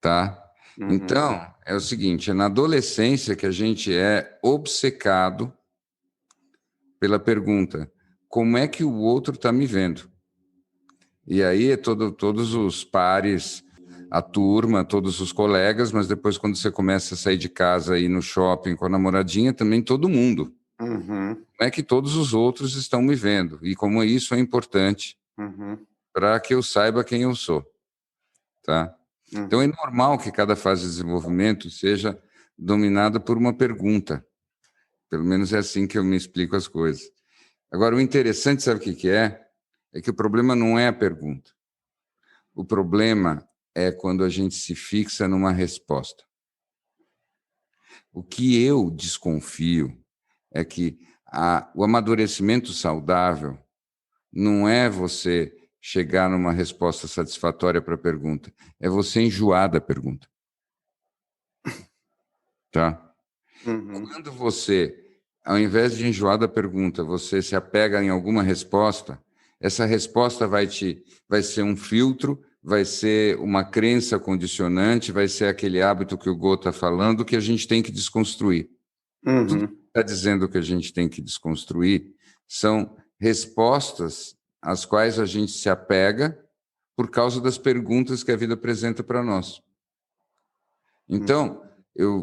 Tá? Então, é o seguinte, é na adolescência que a gente é obcecado pela pergunta, como é que o outro está me vendo? E aí é todos os pares, a turma, todos os colegas, mas depois quando você começa a sair de casa e ir no shopping com a namoradinha, também todo mundo. Como é que todos os outros estão me vendo? E como isso é importante para que eu saiba quem eu sou. Tá? Então é normal que cada fase de desenvolvimento seja dominada por uma pergunta. Pelo menos é assim que eu me explico as coisas. Agora, o interessante, sabe o que é? É que o problema não é a pergunta. O problema é quando a gente se fixa numa resposta. O que eu desconfio é que o amadurecimento saudável não é você chegar numa resposta satisfatória para a pergunta, é você enjoar da pergunta. Tá? Quando você, ao invés de enjoar da pergunta, você se apega em alguma resposta, essa resposta vai ser um filtro, vai ser uma crença condicionante, vai ser aquele hábito que o Go está falando que a gente tem que desconstruir. Tudo que está dizendo que a gente tem que desconstruir são respostas às quais a gente se apega por causa das perguntas que a vida apresenta para nós. Então,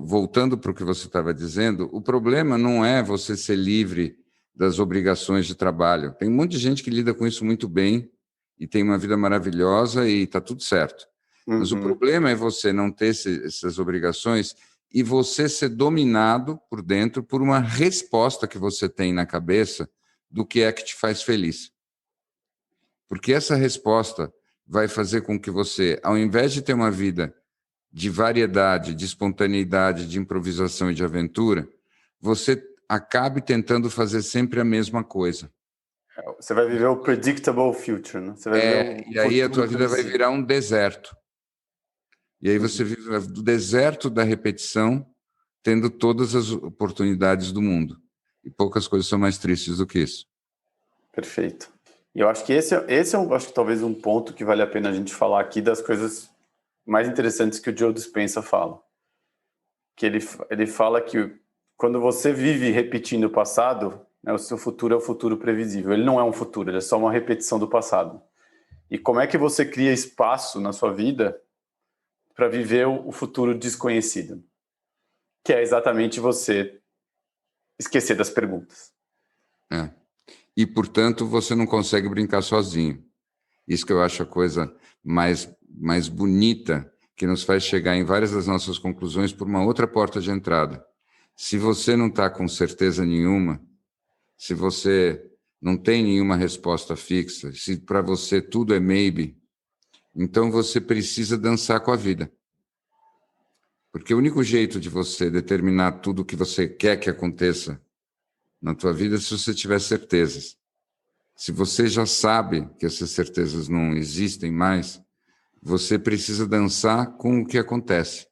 voltando para o que você estava dizendo, o problema não é você ser livre das obrigações de trabalho. Tem um monte de gente que lida com isso muito bem e tem uma vida maravilhosa e está tudo certo. Mas o problema é você não ter essas obrigações e você ser dominado por dentro por uma resposta que você tem na cabeça do que é que te faz feliz. Porque essa resposta vai fazer com que você, ao invés de ter uma vida de variedade, de espontaneidade, de improvisação e de aventura, você acabe tentando fazer sempre a mesma coisa. Você vai viver o predictable future, né? Você vai viver e aí a tua vida vai virar um deserto. E aí você vive do deserto da repetição, tendo todas as oportunidades do mundo. E poucas coisas são mais tristes do que isso. Perfeito. E eu acho que esse é acho que talvez um ponto que vale a pena a gente falar aqui das coisas mais interessantes que o Joe Dispenza fala. Que ele fala que quando você vive repetindo o passado, né, o seu futuro é o futuro previsível. Ele não é um futuro, ele é só uma repetição do passado. E como é que você cria espaço na sua vida para viver o futuro desconhecido? Que é exatamente você esquecer das perguntas. E, portanto, você não consegue brincar sozinho. Isso que eu acho a coisa mais bonita, que nos faz chegar em várias das nossas conclusões por uma outra porta de entrada. Se você não está com certeza nenhuma, se você não tem nenhuma resposta fixa, se para você tudo é maybe, então você precisa dançar com a vida. Porque o único jeito de você determinar tudo o que você quer que aconteça na tua vida é se você tiver certezas. Se você já sabe que essas certezas não existem mais, você precisa dançar com o que acontece.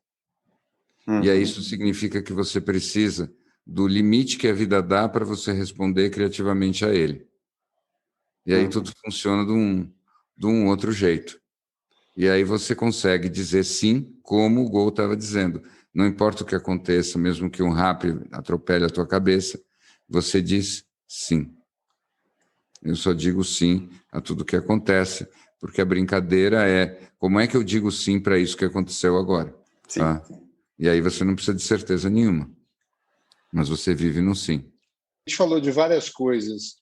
E aí isso significa que você precisa do limite que a vida dá para você responder criativamente a ele. E aí tudo funciona de um outro jeito. E aí você consegue dizer sim, como o Gol estava dizendo. Não importa o que aconteça, mesmo que um rap atropele a tua cabeça, você diz sim. Eu só digo sim a tudo que acontece, porque a brincadeira é como é que eu digo sim para isso que aconteceu agora. Sim. Tá? E aí você não precisa de certeza nenhuma, mas você vive no sim. A gente falou de várias coisas,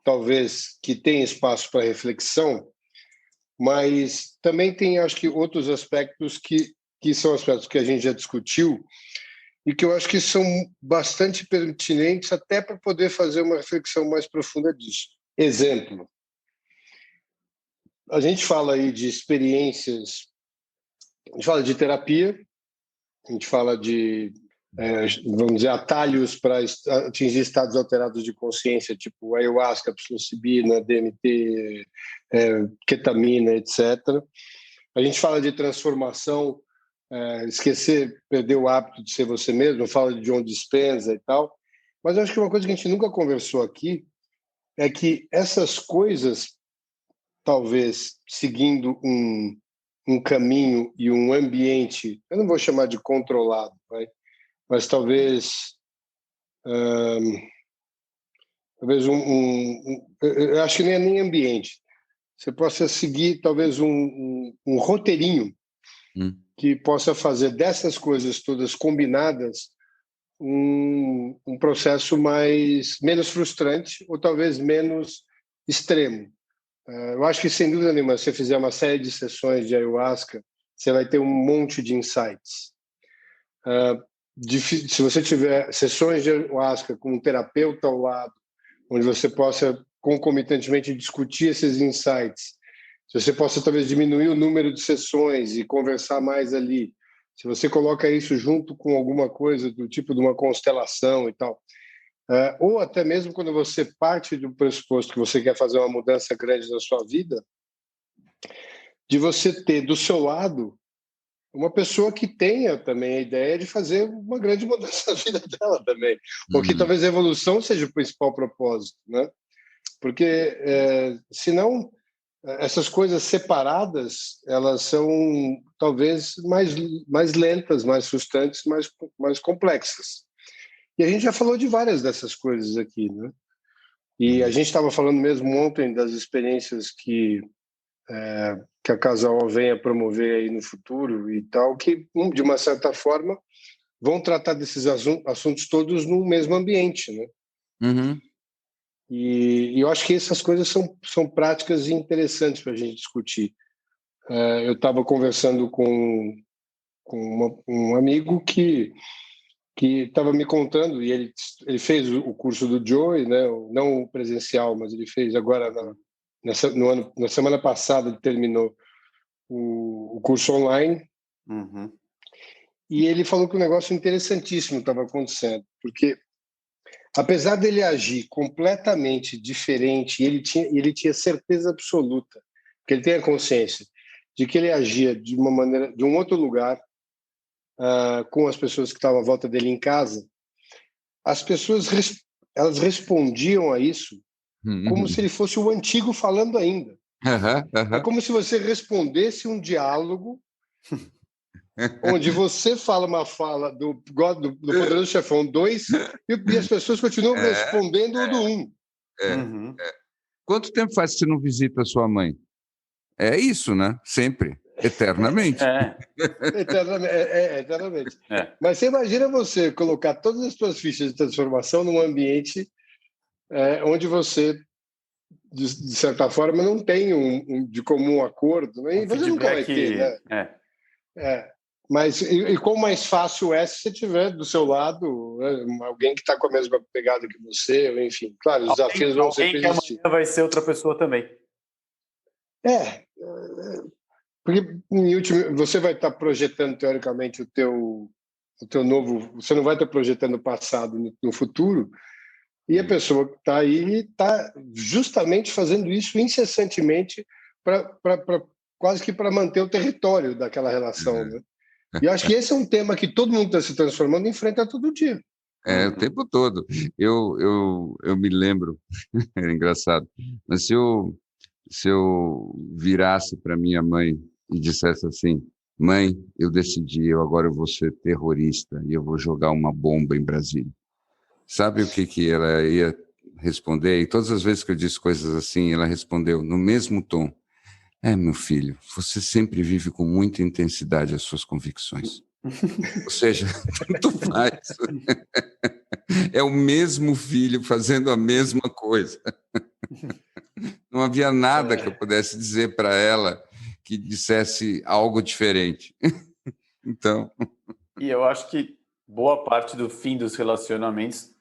talvez, que tem espaço para reflexão, mas também tem, acho que, outros aspectos que são aspectos que a gente já discutiu e que eu acho que são bastante pertinentes até para poder fazer uma reflexão mais profunda disso. Exemplo, a gente fala aí de experiências, a gente fala de terapia, a gente fala de, vamos dizer, atalhos para atingir estados alterados de consciência, tipo ayahuasca, psilocibina, DMT, ketamina, etc. A gente fala de transformação, esquecer, perder o hábito de ser você mesmo, fala de John Dispenza e tal. Mas eu acho que uma coisa que a gente nunca conversou aqui é que essas coisas, talvez seguindo um caminho e um ambiente, eu não vou chamar de controlado, mas talvez eu acho que nem ambiente. Você possa seguir talvez um roteirinho que possa fazer dessas coisas todas combinadas um processo menos frustrante ou talvez menos extremo. Eu acho que, sem dúvida nenhuma, se você fizer uma série de sessões de ayahuasca, você vai ter um monte de insights. Se você tiver sessões de ayahuasca com um terapeuta ao lado, onde você possa concomitantemente discutir esses insights, se você possa talvez diminuir o número de sessões e conversar mais ali, se você coloca isso junto com alguma coisa do tipo de uma constelação e tal, ou até mesmo quando você parte do pressuposto que você quer fazer uma mudança grande na sua vida, de você ter do seu lado uma pessoa que tenha também a ideia de fazer uma grande mudança na vida dela também, porque talvez a evolução seja o principal propósito, né? Porque senão essas coisas separadas, elas são talvez mais lentas, mais frustrantes, mais complexas. E a gente já falou de várias dessas coisas aqui, né? E a gente estava falando mesmo ontem das experiências que a Casal venha promover aí no futuro e tal, que, de uma certa forma, vão tratar desses assuntos todos no mesmo ambiente, né? E eu acho que essas coisas são práticas interessantes para a gente discutir. Eu estava conversando com um amigo que estava me contando, e ele fez o curso do Joey, né? Não o presencial, mas ele fez agora na semana passada, ele terminou o curso online. E ele falou que um negócio interessantíssimo estava acontecendo, porque apesar dele agir completamente diferente, ele tinha certeza absoluta, que ele tem a consciência de que ele agia de uma maneira, de um outro lugar, com as pessoas que estavam à volta dele em casa. As pessoas elas respondiam a isso como se ele fosse o antigo falando ainda. É como se você respondesse um diálogo onde você fala uma fala do Poderoso Chefão 2 e as pessoas continuam respondendo o do 1. Quanto tempo faz que você não visita a sua mãe? É isso, né? Sempre. Eternamente. Eternamente. Mas você imagina você colocar todas as suas fichas de transformação num ambiente onde você, de certa forma, não tem de comum acordo, né? E você nunca vai ter, né? Mas e quão mais fácil se você tiver do seu lado alguém que está com a mesma pegada que você, enfim. Claro, os desafios vão sempre existir. Amanhã vai ser outra pessoa também. Porque em último, você vai estar projetando teoricamente o teu novo, você não vai estar projetando o passado no futuro, e a pessoa que está aí está justamente fazendo isso incessantemente para quase que para manter o território daquela relação, né? E eu acho que esse é um tema que todo mundo está se transformando e enfrenta todo dia. O tempo todo. Eu me lembro, é engraçado, mas se eu virasse para minha mãe e dissesse assim: mãe, eu decidi, agora eu vou ser terrorista e eu vou jogar uma bomba em Brasília. Sabe o que ela ia responder? E todas as vezes que eu disse coisas assim, ela respondeu no mesmo tom: meu filho, você sempre vive com muita intensidade as suas convicções. Ou seja, tanto faz. É o mesmo filho fazendo a mesma coisa. Não havia nada que eu pudesse dizer para ela que dissesse algo diferente. Então. E eu acho que boa parte do fim dos relacionamentos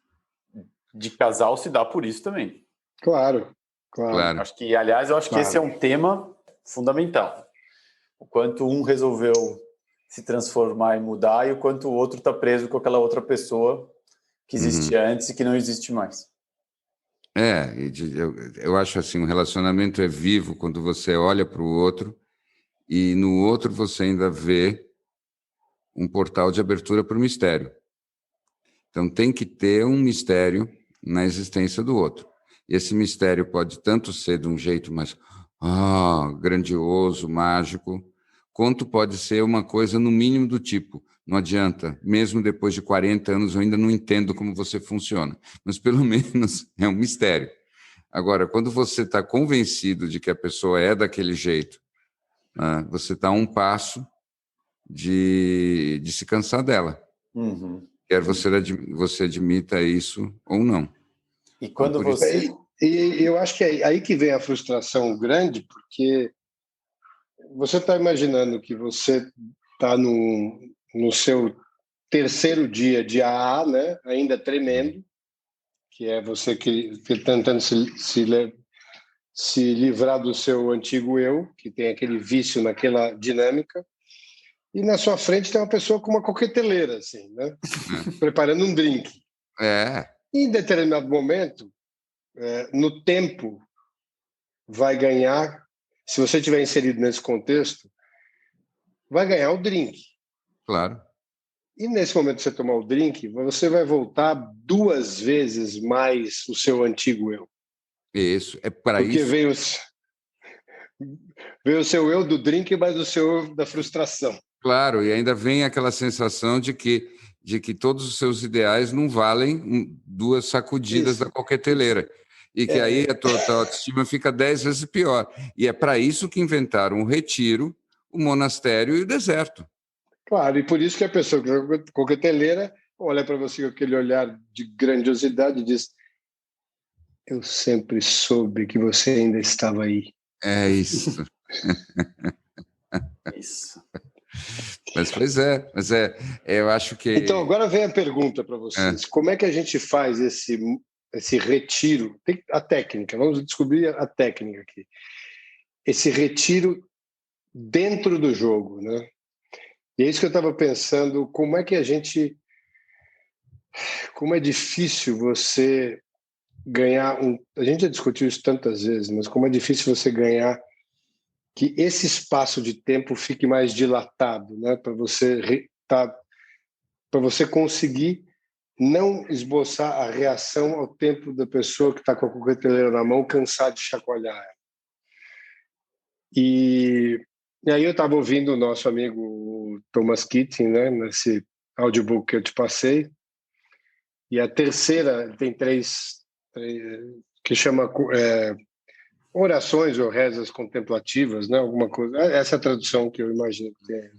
de casal se dá por isso também. Claro. Acho que, aliás, que esse é um tema fundamental. O quanto um resolveu se transformar e mudar e o quanto o outro está preso com aquela outra pessoa que existia antes e que não existe mais. Eu acho assim, um relacionamento é vivo quando você olha para o outro e no outro você ainda vê um portal de abertura para o mistério. Então tem que ter um mistério na existência do outro. E esse mistério pode tanto ser de um jeito mais grandioso, mágico, quanto pode ser uma coisa, no mínimo, do tipo, não adianta, mesmo depois de 40 anos, eu ainda não entendo como você funciona, mas pelo menos é um mistério. Agora, quando você está convencido de que a pessoa é daquele jeito, né, você está a um passo de se cansar dela. Uhum. Quer você admita isso ou não. E quando você... E eu acho que é aí que vem a frustração grande, porque você está imaginando que você está no seu terceiro dia de AA, né? Ainda tremendo, que é você que tentando se livrar do seu antigo eu, que tem aquele vício naquela dinâmica, e na sua frente tem uma pessoa com uma coqueteleira, assim, né? Preparando um drink. Em determinado momento, no tempo, vai ganhar, se você estiver inserido nesse contexto, vai ganhar o drink. Claro. E nesse momento que você tomar o drink, você vai voltar 2 vezes mais o seu antigo eu. Isso, é para isso. Porque veio o seu eu do drink, mas o seu eu da frustração. Claro, e ainda vem aquela sensação de que todos os seus ideais não valem 2 sacudidas da coqueteleira. E que aí a tua autoestima fica 10 vezes pior. E é para isso que inventaram o retiro, o monastério e o deserto. Claro, e por isso que a pessoa coqueteleira olha para você com aquele olhar de grandiosidade e diz: eu sempre soube que você ainda estava aí. É isso. Isso. Mas eu acho que... Então, agora vem a pergunta para vocês. Como é que a gente faz esse retiro? A técnica, vamos descobrir a técnica aqui. Esse retiro dentro do jogo, né? E é isso que eu estava pensando, como é que como é difícil você ganhar a gente já discutiu isso tantas vezes, mas como é difícil você ganhar que esse espaço de tempo fique mais dilatado, né? Para você conseguir não esboçar a reação ao tempo da pessoa que está com a coqueteleira na mão, cansar de chacoalhar. E aí eu estava ouvindo o nosso amigo Thomas Keating, né, nesse audiobook que eu te passei, e a terceira tem três que chama orações ou rezas contemplativas, né, alguma coisa. Essa é a tradução que eu imagino que tem.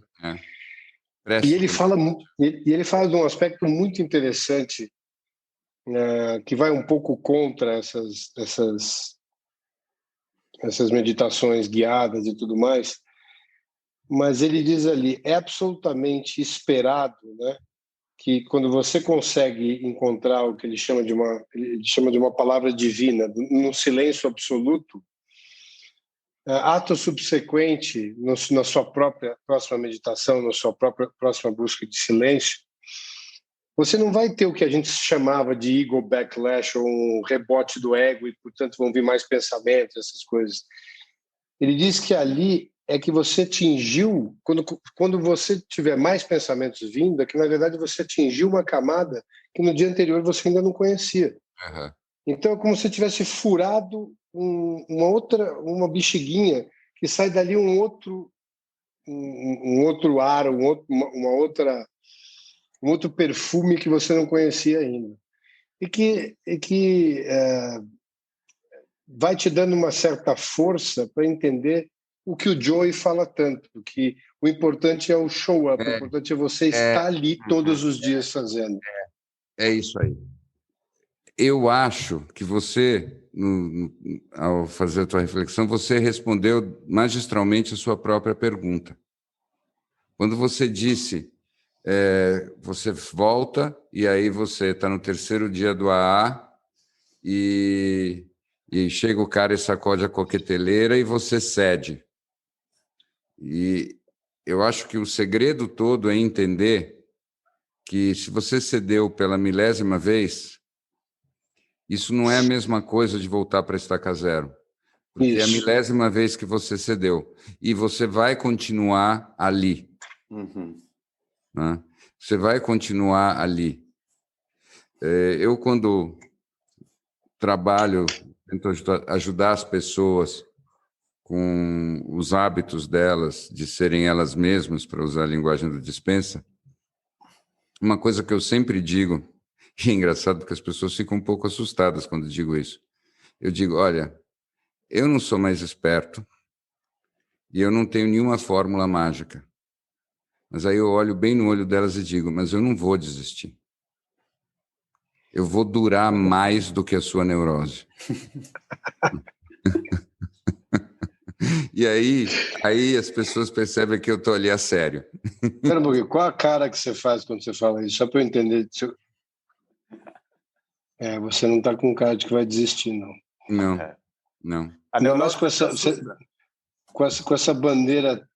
E ele fala de um aspecto muito interessante, que vai um pouco contra essas meditações guiadas e tudo mais, mas ele diz ali, é absolutamente esperado, né, que quando você consegue encontrar o que ele chama de uma palavra divina, num silêncio absoluto, ato subsequente, na sua própria próxima meditação, na sua própria próxima busca de silêncio, você não vai ter o que a gente chamava de ego backlash, ou um rebote do ego, e, portanto, vão vir mais pensamentos, essas coisas. Ele diz que ali é que você atingiu, quando você tiver mais pensamentos vindo, é que, na verdade, você atingiu uma camada que no dia anterior você ainda não conhecia. Uhum. Então, é como se tivesse furado uma bexiguinha que sai dali um outro ar, um outro perfume que você não conhecia ainda. E que vai te dando uma certa força para entender o que o Joey fala tanto, que o importante é o show up, o importante é você estar ali todos os dias fazendo. É isso aí. Eu acho que você, ao fazer a tua reflexão, você respondeu magistralmente a sua própria pergunta. Quando você disse, você volta e aí você está no terceiro dia do AA e chega o cara e sacode a coqueteleira e você cede. E eu acho que o segredo todo é entender que se você cedeu pela 1000ª vez, isso não é a mesma coisa de voltar para estaca zero. Porque é a 1000ª vez que você cedeu. E você vai continuar ali. Uhum. Né? Você vai continuar ali. Eu, quando trabalho, tento ajudar as pessoas com os hábitos delas de serem elas mesmas, para usar a linguagem do Dispenza, uma coisa que eu sempre digo, e é engraçado porque as pessoas ficam um pouco assustadas quando digo isso. Eu digo, olha, eu não sou mais esperto e eu não tenho nenhuma fórmula mágica. Mas aí eu olho bem no olho delas e digo, mas eu não vou desistir. Eu vou durar mais do que a sua neurose. E aí as pessoas percebem que eu estou ali a sério. Espera um pouquinho, qual a cara que você faz quando você fala isso? Só para eu entender. Você não está com cara de que vai desistir, não. Não. Ainda mais com essa bandeira,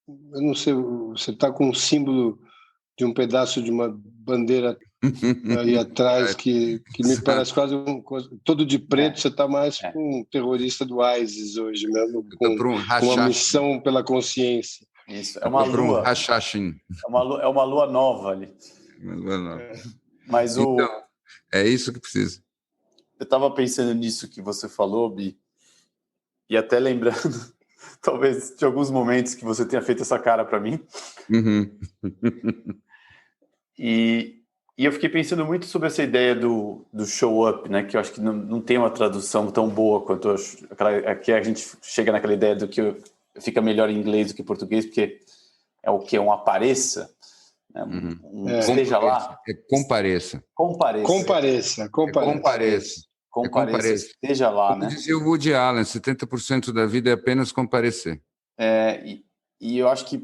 eu não sei, você está com um símbolo de um pedaço de uma bandeira aí atrás que me parece quase todo de preto. Você está mais com um terrorista do ISIS hoje mesmo, com uma missão pela consciência. Isso, é uma lua. É uma lua nova ali. Uma lua nova. Mas então, é isso que precisa. Eu estava pensando nisso que você falou, Bi, e até lembrando, talvez, de alguns momentos que você tenha feito essa cara para mim. Uhum. E eu fiquei pensando muito sobre essa ideia do show up, né? Que eu acho que não tem uma tradução tão boa quanto aqui a gente chega naquela ideia do que fica melhor em inglês do que em português, porque é o que? Um apareça. Né? Esteja lá. Compareça. Esteja lá, como né? dizia o Woody Allen, 70% da vida é apenas comparecer. E eu acho que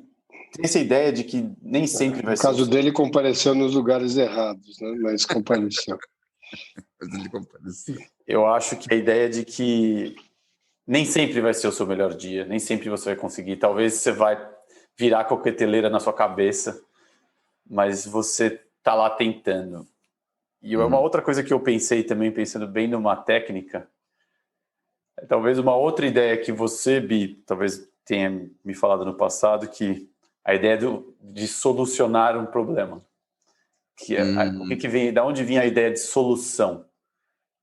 tem essa ideia de que nem sempre vai ser... No caso dele, compareceu nos lugares errados, né? Mas compareceu. Eu acho que a ideia de que nem sempre vai ser o seu melhor dia, nem sempre você vai conseguir. Talvez você vai virar coqueteleira na sua cabeça, mas você tá lá tentando. E uma outra coisa que eu pensei também, pensando bem numa técnica, talvez uma outra ideia que você, Bi, talvez tenha me falado no passado, que a ideia de solucionar um problema. Que o que vem, da onde vinha a ideia de solução?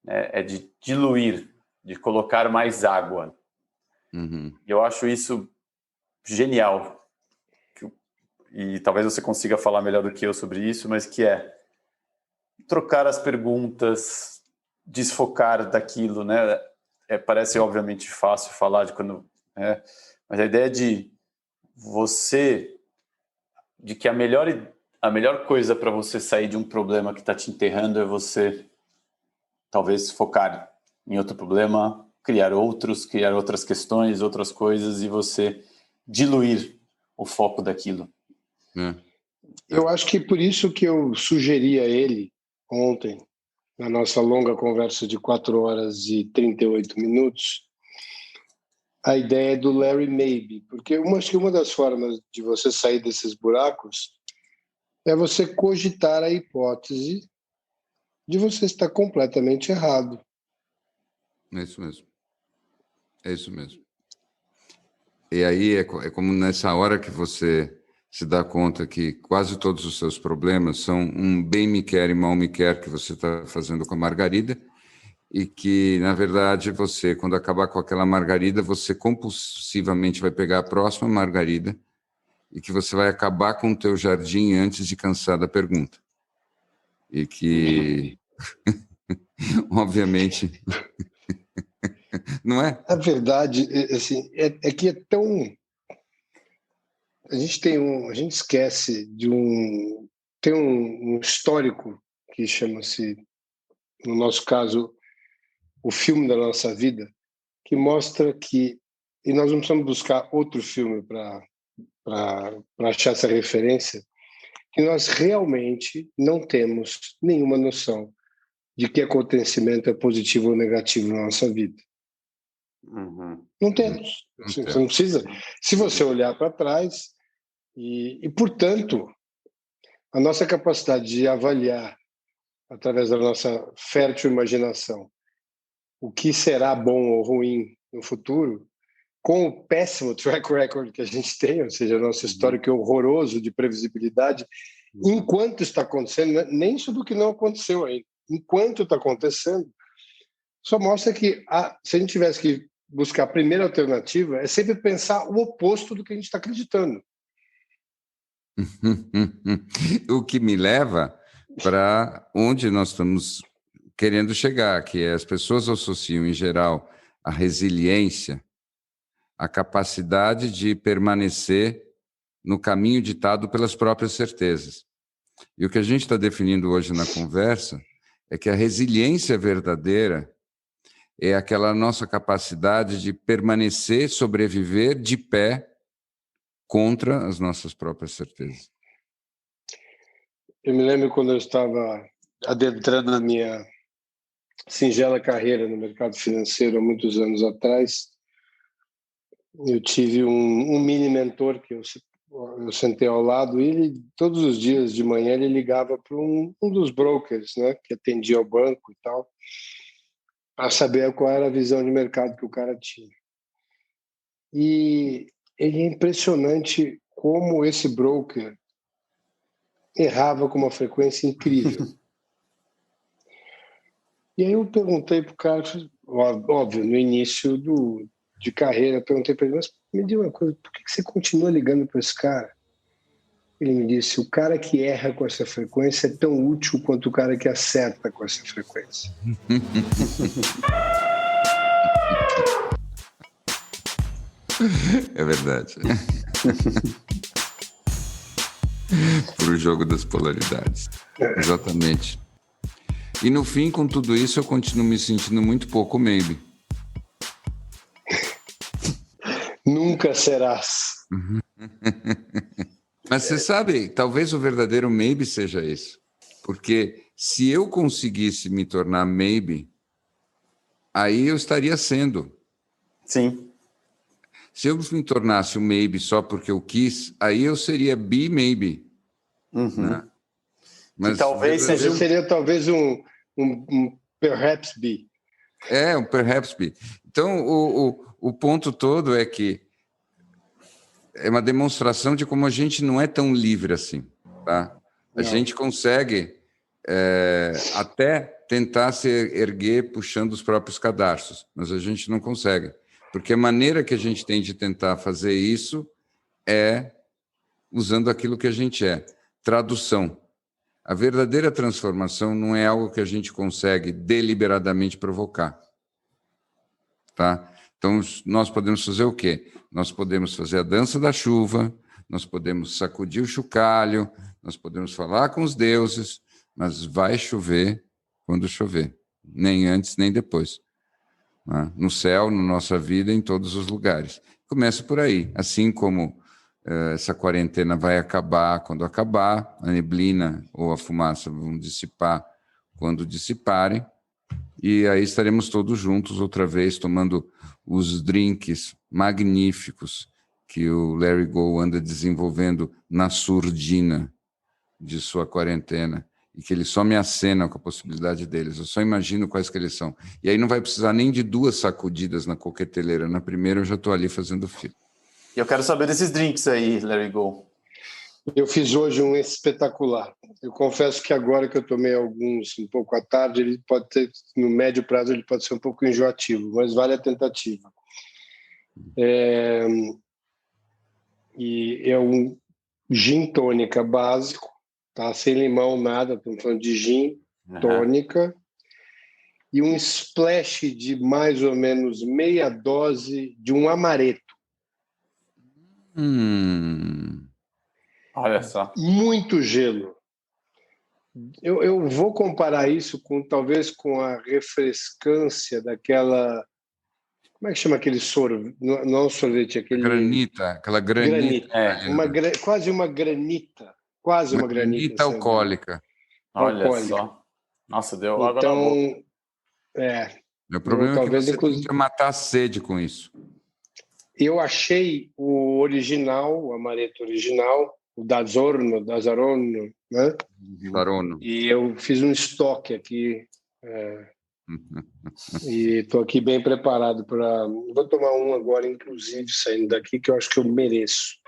É de diluir, de colocar mais água. Eu acho isso genial. E talvez você consiga falar melhor do que eu sobre isso, mas que é trocar as perguntas, desfocar daquilo, né? Parece obviamente fácil falar de quando... mas a ideia de que a melhor coisa para você sair de um problema que está te enterrando é você talvez focar em outro problema, criar outras questões, outras coisas, e você diluir o foco daquilo. Eu acho que por isso que eu sugeri a ele ontem, na nossa longa conversa de 4 horas e 38 minutos, a ideia do Larry Maybe, porque acho que uma das formas de você sair desses buracos é você cogitar a hipótese de você estar completamente errado. É isso mesmo. E aí é como nessa hora que você se dá conta que quase todos os seus problemas são um bem me quer e mal me quer que você está fazendo com a Margarida, e que, na verdade, você, quando acabar com aquela Margarida, você compulsivamente vai pegar a próxima Margarida e que você vai acabar com o teu jardim antes de cansar da pergunta. E que, obviamente... Não é? A verdade, assim, é que é tão... A gente esquece de tem um histórico que chama-se, no nosso caso, o filme da nossa vida, que mostra que, e nós não precisamos buscar outro filme para achar essa referência, que nós realmente não temos nenhuma noção de que acontecimento é positivo ou negativo na nossa vida. Não temos. Você não precisa. Se você olhar para trás, e, portanto, a nossa capacidade de avaliar, através da nossa fértil imaginação, o que será bom ou ruim no futuro, com o péssimo track record que a gente tem, ou seja, nosso histórico horroroso de previsibilidade, enquanto está acontecendo, nem sobre o que não aconteceu ainda, enquanto está acontecendo, só mostra que se a gente tivesse que buscar a primeira alternativa é sempre pensar o oposto do que a gente está acreditando. O que me leva para onde nós estamos querendo chegar, que é as pessoas associam, em geral, a resiliência, a capacidade de permanecer no caminho ditado pelas próprias certezas. E o que a gente está definindo hoje na conversa é que a resiliência verdadeira é aquela nossa capacidade de permanecer, sobreviver de pé contra as nossas próprias certezas. Eu me lembro quando eu estava adentrando a minha singela carreira no mercado financeiro há muitos anos atrás, eu tive um mini mentor que eu sentei ao lado e ele, todos os dias de manhã, ele ligava para um dos brokers, né, que atendia ao banco e tal, para saber qual era a visão de mercado que o cara tinha. E ele é impressionante como esse broker errava com uma frequência incrível. E aí eu perguntei para o cara, óbvio, no início de carreira, eu perguntei para ele, mas me diga uma coisa, por que você continua ligando para esse cara? Ele me disse, o cara que erra com essa frequência é tão útil quanto o cara que acerta com essa frequência. É verdade. Para o jogo das polaridades. Exatamente. E no fim, com tudo isso, eu continuo me sentindo muito pouco maybe. Nunca serás. Mas você sabe, talvez o verdadeiro maybe seja isso. Porque se eu conseguisse me tornar maybe, aí eu estaria sendo. Sim. Se eu me tornasse um maybe só porque eu quis, aí eu seria be maybe. Né? Mas talvez seja... Seria talvez um perhaps be. Um perhaps be. Então, o ponto todo é que é uma demonstração de como a gente não é tão livre assim. Tá? A gente consegue até tentar se erguer puxando os próprios cadarços, mas a gente não consegue. Porque a maneira que a gente tem de tentar fazer isso é usando aquilo que a gente é. Tradução. A verdadeira transformação não é algo que a gente consegue deliberadamente provocar. Tá? Então, nós podemos fazer o quê? Nós podemos fazer a dança da chuva, nós podemos sacudir o chocalho, nós podemos falar com os deuses, mas vai chover quando chover. Nem antes, nem depois. Né? No céu, na nossa vida, em todos os lugares. Começa por aí. Assim como essa quarentena vai acabar quando acabar, a neblina ou a fumaça vão dissipar quando dissiparem, e aí estaremos todos juntos outra vez tomando os drinks magníficos que o Larry Gold anda desenvolvendo na surdina de sua quarentena, e que ele só me acena com a possibilidade deles. Eu só imagino quais que eles são. E aí não vai precisar nem de 2 sacudidas na coqueteleira. Na primeira eu já estou ali fazendo fila. E eu quero saber desses drinks aí, Larry Gold. Eu fiz hoje um espetacular. Eu confesso que agora que eu tomei alguns um pouco à tarde, ele pode ter, no médio prazo, ele pode ser um pouco enjoativo, mas vale a tentativa. E é um gin tônica básico, tá? Sem limão, nada, estamos falando de gin tônica, e um splash de mais ou menos meia dose de um amaretto. Olha só. Muito gelo. Eu vou comparar isso talvez com a refrescância daquela... Como é que chama aquele sorvete? Não sorvete, aquele... Aquela granita. Quase uma granita. Quase uma granita. Granita alcoólica. Olha só. Nossa, deu água na boca. O problema é que você tenta matar a sede com isso. Eu achei o original, o amaretto original, o Dazorno, né? Darono. E eu fiz um estoque aqui. E estou aqui bem preparado para... Vou tomar um agora, inclusive, saindo daqui, que eu acho que eu mereço.